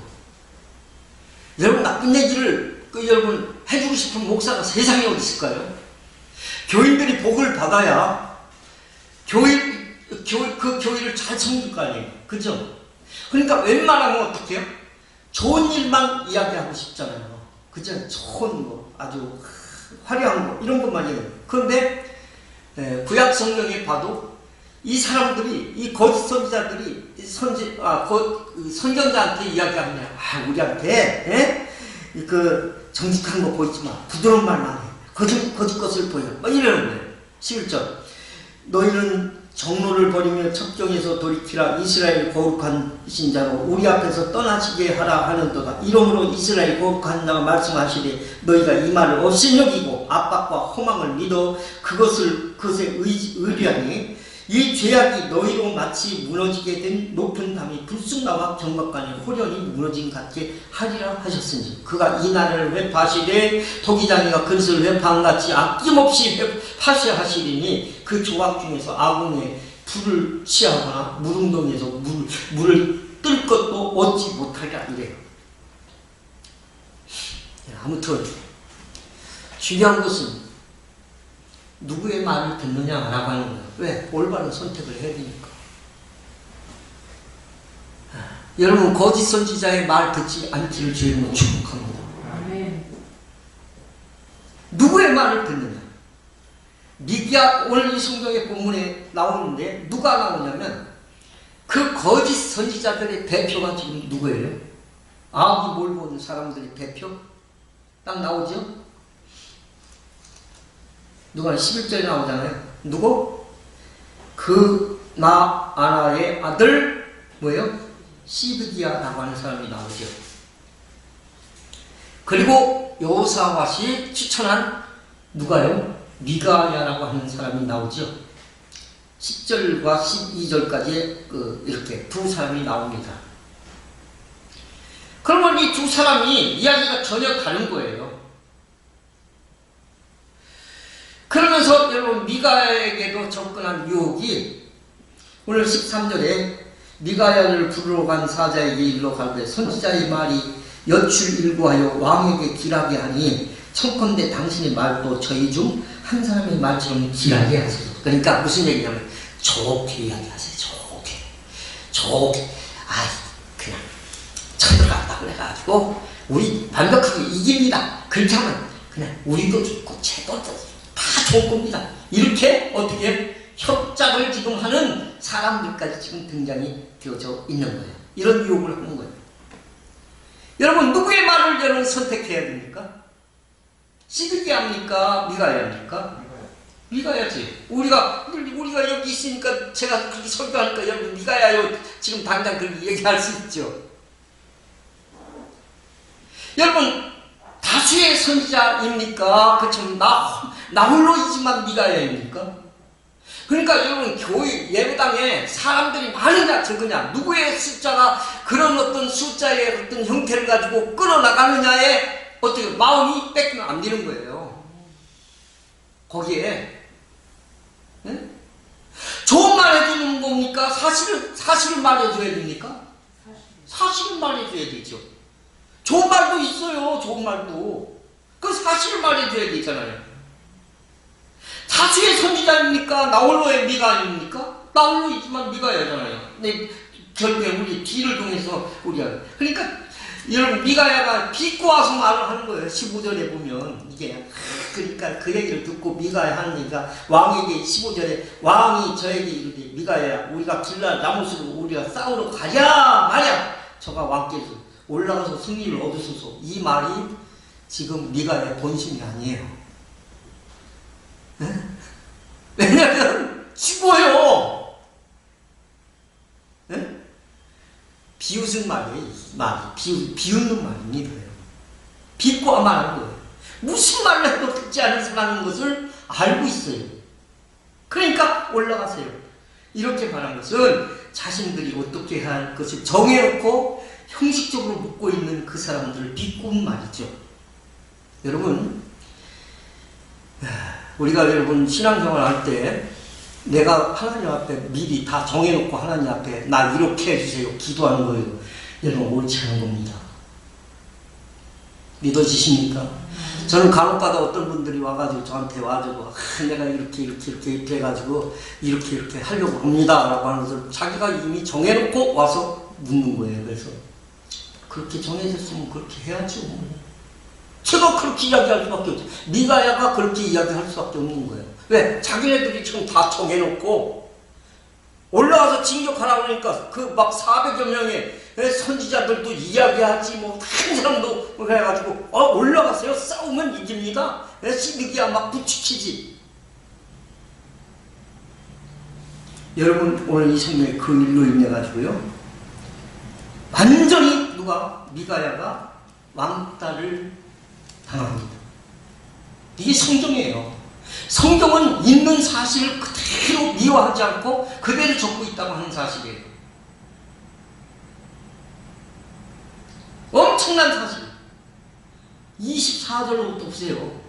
여러분 나쁜 얘기를 여러분 해주고 싶은 목사가 세상에 어디 있을까요? 교인들이 복을 받아야 그 교회를 잘 섬길 거 아니에요. 그죠? 그러니까 웬만하면 어떡해요? 좋은 일만 이야기하고 싶잖아요. 그죠? 좋은 거, 아주 화려한 거, 이런 것만 얘기해요. 그런데 구약 성경에 봐도 이 사람들이, 이 거짓 선지자들이 선견자한테 이야기하면 우리한테 그 정직한 거 보이지 마. 부드러운 말만 해. 거짓 것을 보여. 이러는 거예요. 11절. 너희는 정로를 버리며 첩경에서 돌이키라. 이스라엘 거룩한 신자로 우리 앞에서 떠나시게 하라 하는도다. 이러므로 이스라엘 거룩한 자가 말씀하시되 너희가 이 말을 업신여기고 압박과 허망을 믿어 그것에 의뢰하니 이 죄악이 너희로 마치 무너지게 된 높은 담이 불쑥 나와 경박간에 호련히 무너진 같게 하리라 하셨으니 그가 이 날을 회파하시되 토기장이가 그릇을 회파한 같이 아낌없이 파시하시리니 그 조각 중에서 아궁에 불을 취하거나 물웅덩이에서 물을 뜰 것도 얻지 못하리라 이래요. 아무튼 중요한 것은 누구의 말을 듣느냐라고 하는 거예요. 왜? 올바른 선택을 해야 되니까. 여러분 거짓 선지자의 말 듣지 않기를 주님은 축복합니다. 누구의 말을 듣느냐? 미디아 오늘 이 성경의 본문에 나오는데 누가 나오냐면 그 거짓 선지자들의 대표가 지금 누구예요? 아합이 몰고 온 사람들의 대표? 딱 나오죠? 누가 11절에 나오잖아요. 누구? 그 나아나의 아들 뭐예요? 시드기야라고 하는 사람이 나오죠. 그리고 여호사밧이 추천한 누가요? 미가야라고 하는 사람이 나오죠. 10절과 12절까지 이렇게 두 사람이 나옵니다. 그러면 이 두 사람이 이야기가 전혀 다른 거예요. 그러면서 여러분 미가야에게도 접근한 유혹이 오늘 13절에 미가야를 부르러 간 사자에게 일러 가되 선지자의 말이 여출 일구하여 왕에게 길하게 하니 청컨대 당신의 말도 저희 중 한 사람의 말처럼 길하게 하소서. 그러니까 무슨 얘기냐면 좋게 이야기하세요. 좋게 그냥 쳐들어간다고 해가지고 우리 완벽하게 이깁니다. 그렇게 하면 그냥 우리도 좋고 쟤도 다 좋을 겁니다. 이렇게 어떻게 협작을 지금 하는 사람들까지 지금 등장이 되어져 있는 거예요. 이런 유혹을 하는 거예요. 여러분 누구의 말을 여러분 선택해야 됩니까? 시드기야입니까? 미가야입니까? 미가야지. 우리가 여기 있으니까 제가 그렇게 설교하니까 여러분 미가야요 지금 당장 그렇게 얘기할 수 있죠. 여러분 다수의 선지자입니까? 그처럼 나 홀로이지만 미가야입니까? 그러니까 여러분 교회 예배당에 사람들이 많으냐 적으냐 누구의 숫자가 그런 어떤 숫자의 어떤 형태를 가지고 끌어나가느냐에 어떻게 마음이 뺏기면 안 되는 거예요. 거기에 네? 좋은 말 해주는 겁니까? 사실을 말해줘야 됩니까? 사실을 말해줘야 되죠. 좋은 말도 있어요. 좋은 말도. 그 사실을 말해줘야 되잖아요. 다수의 선지자입니까? 나홀로의 미가입니까? 나홀로이지만 미가야잖아요. 근데 결국에 우리 뒤를 통해서 우리가 그러니까 여러분 미가야가 비꼬아서 말을 하는 거예요. 15절에 보면 이게 그러니까 그 얘기를 듣고 미가야 하는 얘기가 왕에게 15절에 왕이 저에게 이르되 미가야 우리가 길라 나무스로 우리가 싸우러 가랴 말랴 저가 왕께서 올라가서 승리를 얻으소서. 이 말이 지금 미가야의 본심이 아니에요. 네? 왜냐면 죽어요. 네? 비웃은 말이에요. 비웃는 말입니다. 비꼬아 말하는 거예요. 무슨 말을 해도 듣지 않은 사람인 것을 알고 있어요. 그러니까 올라가세요. 이렇게 말한 것은 자신들이 어떻게 해야 할 것을 정해놓고 형식적으로 묻고 있는 그 사람들을 비꼬은 말이죠. 여러분 우리가 여러분 신앙생활 할 때 내가 하나님 앞에 미리 다 정해놓고 하나님 앞에 나 이렇게 해주세요 기도하는 거예요. 여러분 옳지 않은 겁니다. 믿어지십니까? 저는 간혹가다 어떤 분들이 와가지고 저한테 와가지고 내가 이렇게 해가지고 이렇게 하려고 합니다 라고 하는 것을 자기가 이미 정해놓고 와서 묻는 거예요. 그래서 그렇게 정해졌으면 그렇게 해야죠. 제가 그렇게 이야기할 수밖에 없죠. 미가야가 그렇게 이야기할 수밖에 없는 거예요. 왜? 자기네들이 지금 다 정해놓고 올라와서 진격하라고 그러니까 그 막 400여 명의 선지자들도 이야기하지 뭐 한 사람도 해가지고 올라가세요. 싸우면 이깁니다. 시드기야 막 부추치지. 여러분 오늘 이 성경의 그 일로 인해 가지고요 완전히 누가 미가야가 왕따를 당합니다. 이게 성경이에요. 성경은 있는 사실을 그대로 미화하지 않고 그대로 적고 있다고 하는 사실이에요. 엄청난 사실. 24절부터 보세요.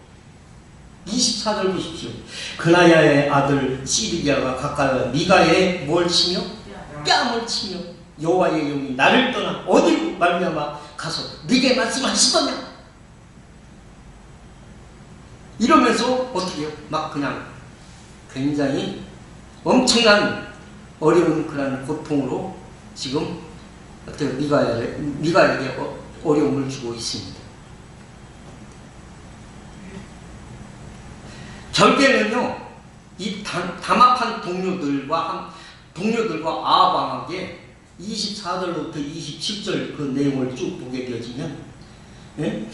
24절 보십시오. 그나야의 아들 시드기야가 가까이 미가야의 뭘 치며? 뺨을 치며 여호와의 영이 나를 떠나 어디로 말미암아 가서 네게 말씀하시더냐? 이러면서 어떻게 해요? 막 그냥 굉장히 엄청난 어려운 그런 고통으로 지금 어떤 미가에게 어려움을 주고 있습니다. 결국에는요, 이 담합한 동료들과 아방에게 24절부터 27절 그 내용을 쭉 보게 되어지면, 예?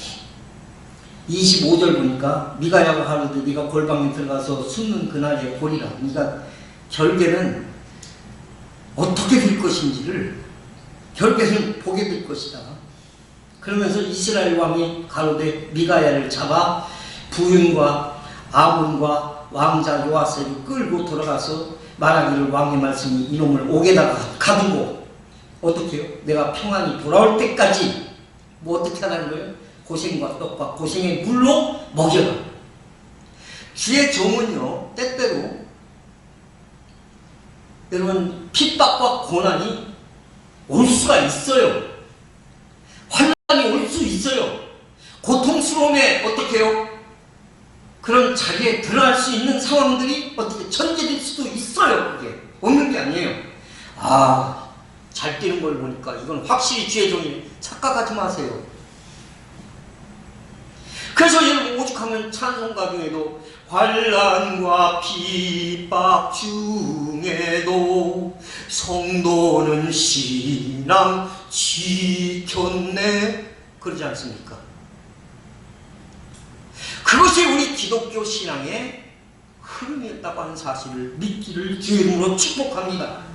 25절 보니까 미가야가 하루되 네가 골방에 들어가서 숨는 그날에 보리라. 네가 결국에는 어떻게 될 것인지를 결국에는 보게 될 것이다. 그러면서 이스라엘 왕이 가로되 미가야를 잡아 부인과 아몬과 왕자 요아세를 끌고 돌아가서 말하기를 왕의 말씀이 이놈을 옥에다가 가두고 어떻게 해요? 내가 평안히 돌아올 때까지 뭐 어떻게 하라는 거예요? 고생과 떡과 고생의 물로 먹여라. 주의 종은요, 때때로 여러분 핍박과 고난이 올 수가 있어요. 환난이 올 수 있어요. 고통스러움에 어떻게 해요? 그런 자리에 들어갈 수 있는 상황들이 어떻게 전개될 수도 있어요. 그게 없는 게 아니에요. 잘 뛰는 걸 보니까 이건 확실히 주의 종이 착각하지 마세요. 그래서 여러분 오죽하면 찬송가 중에도 환난과 핍박 중에도 성도는 신앙 지켰네 그러지 않습니까? 그것이 우리 기독교 신앙의 흐름이었다고 하는 사실을 믿기를 주의 이름으로 축복합니다.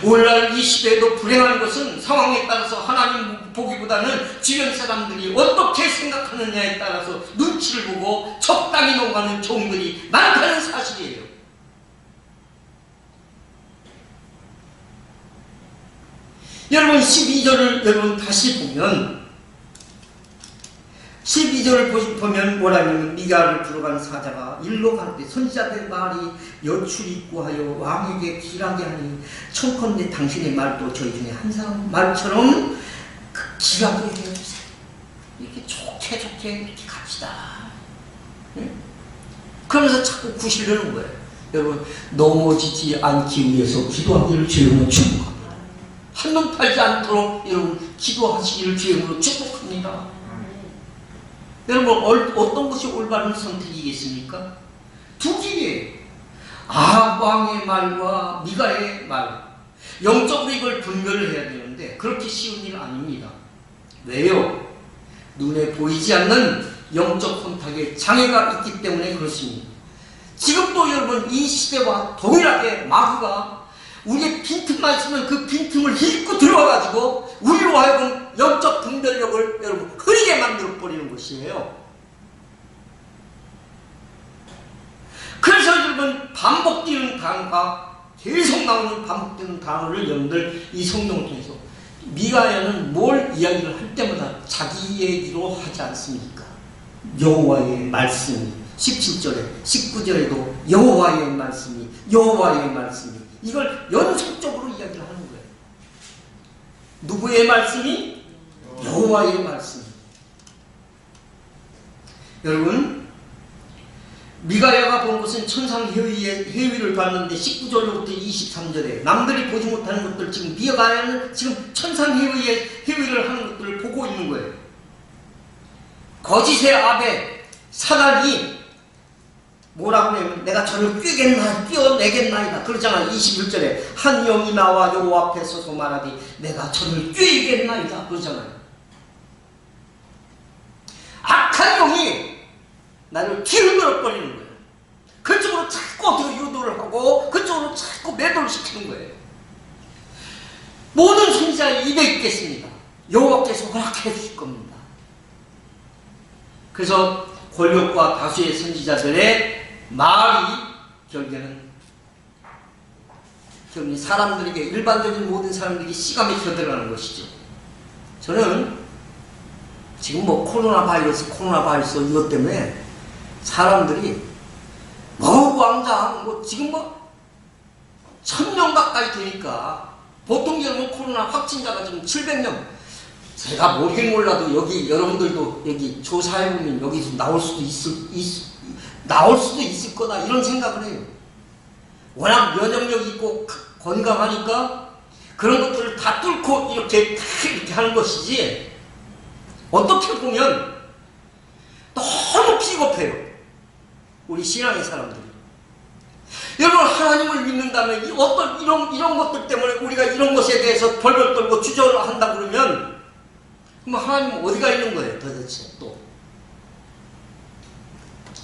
오늘날 이 시대에도 불행한 것은 상황에 따라서 하나님 보기보다는 주변 사람들이 어떻게 생각하느냐에 따라서 눈치를 보고 적당히 넘어가는 종들이 많다는 사실이에요. 여러분 12절을 여러분 다시 보면 12절을 보면 뭐라냐면 미가를 부르간 사자가 일로 가는데 선지자들의 말이 여출이 구하여 왕에게 길하게 하니 청컨대 당신의 말도 저희 중에 한 사람 말처럼 길하게 해주세요. 이렇게 좋게 이렇게 갑시다. 응? 그러면서 자꾸 구시려는 거예요. 여러분 넘어지지 않기 위해서 기도하기를 주님으로 축복합니다. 한눈 팔지 않도록 여러분 기도하시기를 주님으로 축복합니다. 여러분 어떤 것이 올바른 선택이겠습니까? 두 길이에요. 아방의 말과 미가의 말. 영적으로 이걸 분별을 해야 되는데 그렇게 쉬운 일 아닙니다. 왜요? 눈에 보이지 않는 영적 혼탁에 장애가 있기 때문에 그렇습니다. 지금도 여러분 이 시대와 동일하게 마귀가 우리의 빈틈만 있으면 그 빈틈을 싣고 들어와가지고 우리로 하여금 영적 분별력을 여러분 흐리게 만들어 버리는 것이에요. 그래서 여러분 반복되는 단어가 계속 나오는 반복되는 단어를 여러분들 이 성경을 통해서 미가야는 뭘 이야기를 할 때마다 자기 얘기로 하지 않습니까? 여호와의 말씀이 17절에 19절에도 여호와의 말씀이 이걸 연속적으로 이야기를 하는 거예요. 누구의 말씀이? 여호와의 말씀이. 여러분 미가야가 본 것은 천상 해위를 봤는데 19절로부터 23절에 남들이 보지 못하는 것들 지금 미가야는 지금 천상 해위를 하는 것들을 보고 있는 거예요. 거짓의 아베 사단이 뭐라고 하냐면 내가 저를 꿰어내겠나이다 그러잖아. 21절에 한 영이 나와 여호와 앞에 서서 말하되 내가 저를 꿰겠나이다 그러잖아요. 악한 영이 나를 길들어버리는 거예요. 그쪽으로 자꾸 어떻게 유도를 하고 그쪽으로 자꾸 매도를 시키는 거예요. 모든 선지자의 입에 있겠습니다. 여호와께서 허락해 주실 겁니다. 그래서 권력과 다수의 선지자들의 말이 결국에는 사람들에게 일반적인 모든 사람들에게 씨가 막혀 들어가는 것이죠. 저는 지금 뭐 코로나 바이러스 이것 때문에 사람들이 왕장 지금 1000명 가까이 되니까 보통 여러분 코로나 확진자가 지금 700명 제가 모르긴 몰라도 여기 여러분들도 여기 조사해보면 여기서 나올 수도 있을 거다 이런 생각을 해요. 워낙 면역력이 있고 건강하니까 그런 것들을 다 뚫고 이렇게 하는 것이지, 어떻게 보면 너무 비겁해요. 우리 신앙의 사람들이. 여러분, 하나님을 믿는다면 이런 것들 때문에 우리가 이런 것에 대해서 벌벌 떨고 주저를 한다 그러면, 그럼 하나님은 어디가 있는 거예요 도대체 또?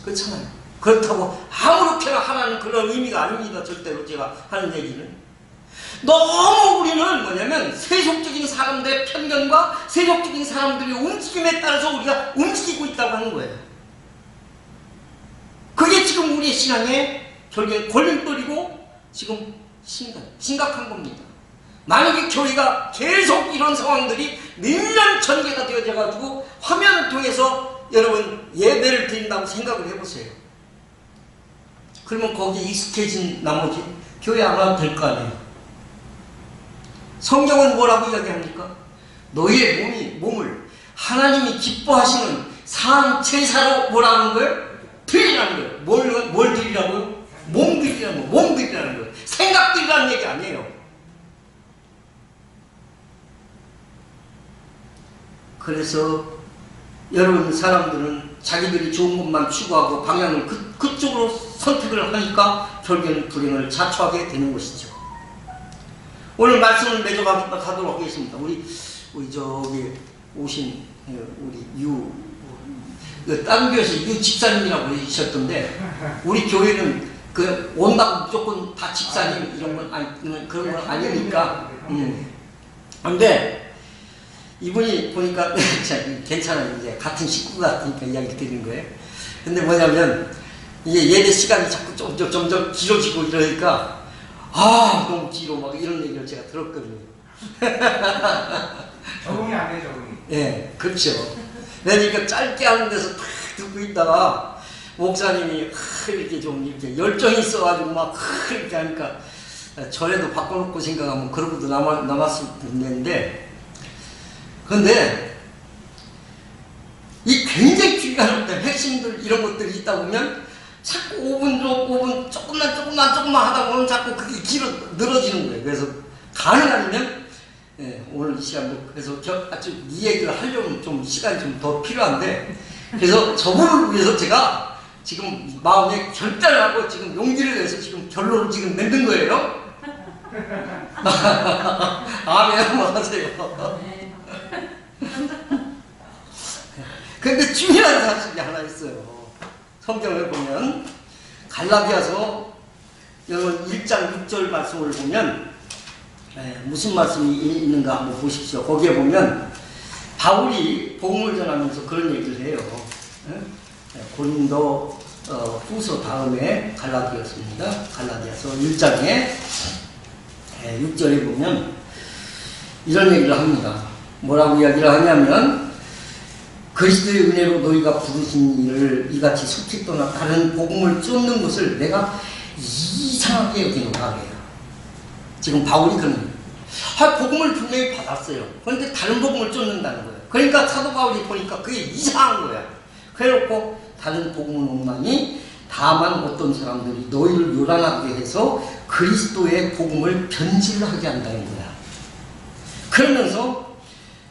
그렇잖아요. 그렇다고 아무렇게나 하라는 그런 의미가 아닙니다. 절대로 제가 하는 얘기는. 너무 우리는 뭐냐면 세속적인 사람들의 편견과 세속적인 사람들의 움직임에 따라서 우리가 움직이고 있다고 하는 거예요. 그게 지금 우리의 신앙의 결국엔 걸림돌이고 지금 심각한 겁니다. 만약에 교회가 계속 이런 상황들이 몇 년 전개가 되어져가지고 화면을 통해서 여러분 예배를 드린다고 생각을 해보세요. 그러면 거기에 익숙해진 나머지 교회 안 와도 될 거 아니에요. 성경은 뭐라고 이야기합니까? 너희의 몸을 하나님이 기뻐하시는 산 제사로 뭐라는 거예요? 드리라는 거예요. 뭘 드리라고요? 몸 드리라는 거예요. 생각 드리라는 얘기 아니에요. 그래서 여러분 사람들은 자기들이 좋은 것만 추구하고 방향을 그쪽으로 선택을 하니까 결국에는 불행을 자초하게 되는 것이죠. 오늘 말씀을 맺어가도록 하겠습니다. 우리 저기 오신 우리 다른 교회에서 유 집사님이라고 해주셨던데, 우리 교회는 그 온다고 무조건 다 집사님 이런 건 아니, 그런 건 아니니까. 근데 이분이 보니까 괜찮아요. 이제 같은 식구 같으니까 이야기 드리는 거예요. 근데 뭐냐면 이게 예배 시간이 자꾸 점점 길어지고 이러니까 너무 길어 막 이런 얘기를 제가 들었거든요. 적응이 안 돼, 적응이. 예, 그렇죠. 그러니까 짧게 하는 데서 탁 듣고 있다가 목사님이 이렇게 좀 이렇게 열정이 있어가지고 막 이렇게 하니까 저래도 바꿔놓고 생각하면 그러고도 남았을 텐데, 그런데 이 굉장히 중요한 것들, 핵심들 이런 것들이 있다 보면 자꾸 5분 조금만 하다 보면 자꾸 그게 늘어지는 거예요. 그래서 가능하면 오늘 이 시간도 그래서 이 얘기를 하려면 좀 시간이 좀 더 필요한데, 그래서 저분을 위해서 제가 지금 마음에 결단을 하고 지금 용기를 내서 지금 결론을 지금 내는 거예요. 아멘 한번 하세요. 근데 중요한 사실이 하나 있어요. 성경을 보면 갈라디아서 여러분 1장 6절 말씀을 보면 무슨 말씀이 있는가 한번 보십시오. 거기에 보면 바울이 복음을 전하면서 그런 얘기를 해요. 고린도 후서 다음에 갈라디아서입니다. 갈라디아서 1장에 6절에 보면 이런 얘기를 합니다. 뭐라고 이야기를 하냐면, 그리스도의 은혜로 너희가 부르신 일을 이같이 속히 떠나 다른 복음을 쫓는 것을 내가 이상하게 여기노라 해요. 지금 바울이 그런 거예요. 복음을 분명히 받았어요. 그런데 다른 복음을 쫓는다는 거예요. 그러니까 사도 바울이 보니까 그게 이상한 거야. 그래놓고 다른 복음은 없나니 다만 어떤 사람들이 너희를 요란하게 해서 그리스도의 복음을 변질하게 한다는 거야. 그러면서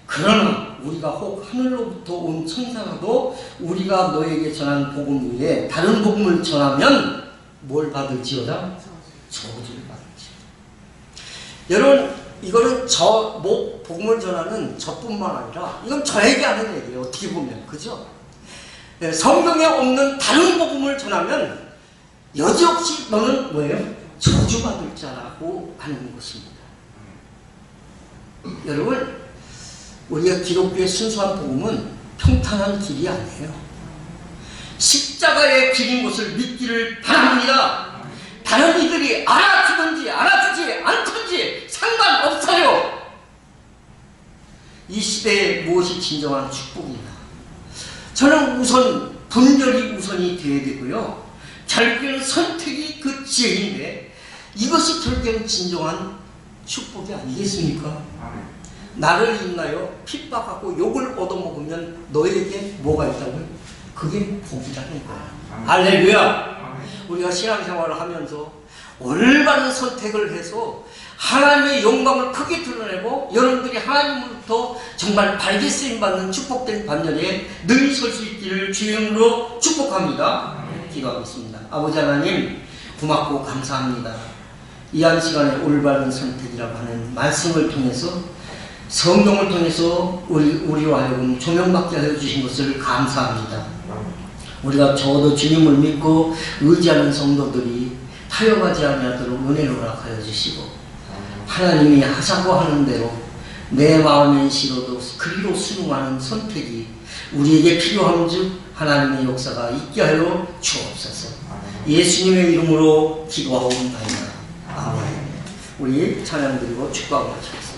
그러나 우리가 혹 하늘로부터 온 천사라도 우리가 너에게 전한 복음 외에 다른 복음을 전하면 뭘 받을지어다? 저주를 받을지어다. 여러분, 이거는 복음을 전하는 저뿐만 아니라 이건 저에게 하는 얘기예요. 어떻게 보면. 그죠? 성경에 없는 다른 복음을 전하면 여지없이 너는 뭐예요? 저주받을 자라고 하는 것입니다. 여러분, 우리가 기독교의 순수한 복음은 평탄한 길이 아니에요. 십자가의 길인 것을 믿기를 바랍니다. 다른 이들이 알아주든지 알아주지 않든지 상관없어요. 이 시대에 무엇이 진정한 축복입니다. 저는 우선 분별이 우선이 되어야 되고요. 결국에는 선택이 그 지혜인데 이것이 결국에는 진정한 축복이 아니겠습니까? 나를 인하여 핍박하고 욕을 얻어먹으면 너에게 뭐가 있다고요? 그게 복이라는 거야. 할렐루야! 우리가 신앙생활을 하면서 올바른 선택을 해서 하나님의 영광을 크게 드러내고 여러분들이 하나님으로부터 정말 발개 쓰임받는 축복된 반열에 늘 설 수 있기를 주의 이름으로 축복합니다. 기도하겠습니다. 아버지 하나님, 고맙고 감사합니다. 이 한 시간에 올바른 선택이라고 하는 말씀을 통해서, 성경을 통해서 우리로 하여금 조명받게 하여 주신 것을 감사합니다. 우리가 적어도 주님을 믿고 의지하는 성도들이 타협하지 아니하도록 은혜를 허락하여 주시고, 하나님이 하자고 하는 대로 내 마음의 시로도 그리로 순응하는 선택이 우리에게 필요한즉 하나님의 역사가 있게 하여 주옵소서. 예수님의 이름으로 기도하옵나이다. 아멘. 우리 찬양 드리고 축복하고 마치겠습니다.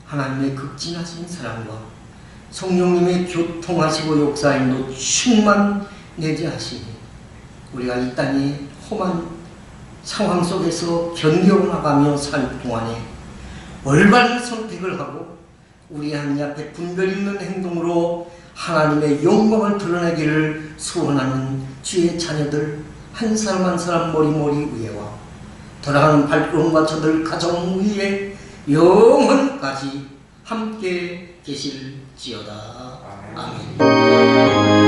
하나님의 극진하신 사랑과 성령님의 교통하시고 역사인도 충만내지 하시니 우리가 이 땅의 험한 상황 속에서 견뎌나가며 살 동안에 올바른 선택을 하고 우리 하나님 앞에 분별 있는 행동으로 하나님의 영광을 드러내기를 소원하는 주의 자녀들 한 사람 한 사람 머리머리 위에와 돌아가는 발걸음과 저들 가정 위에 영원까지 함께 계실지어다. 아멘.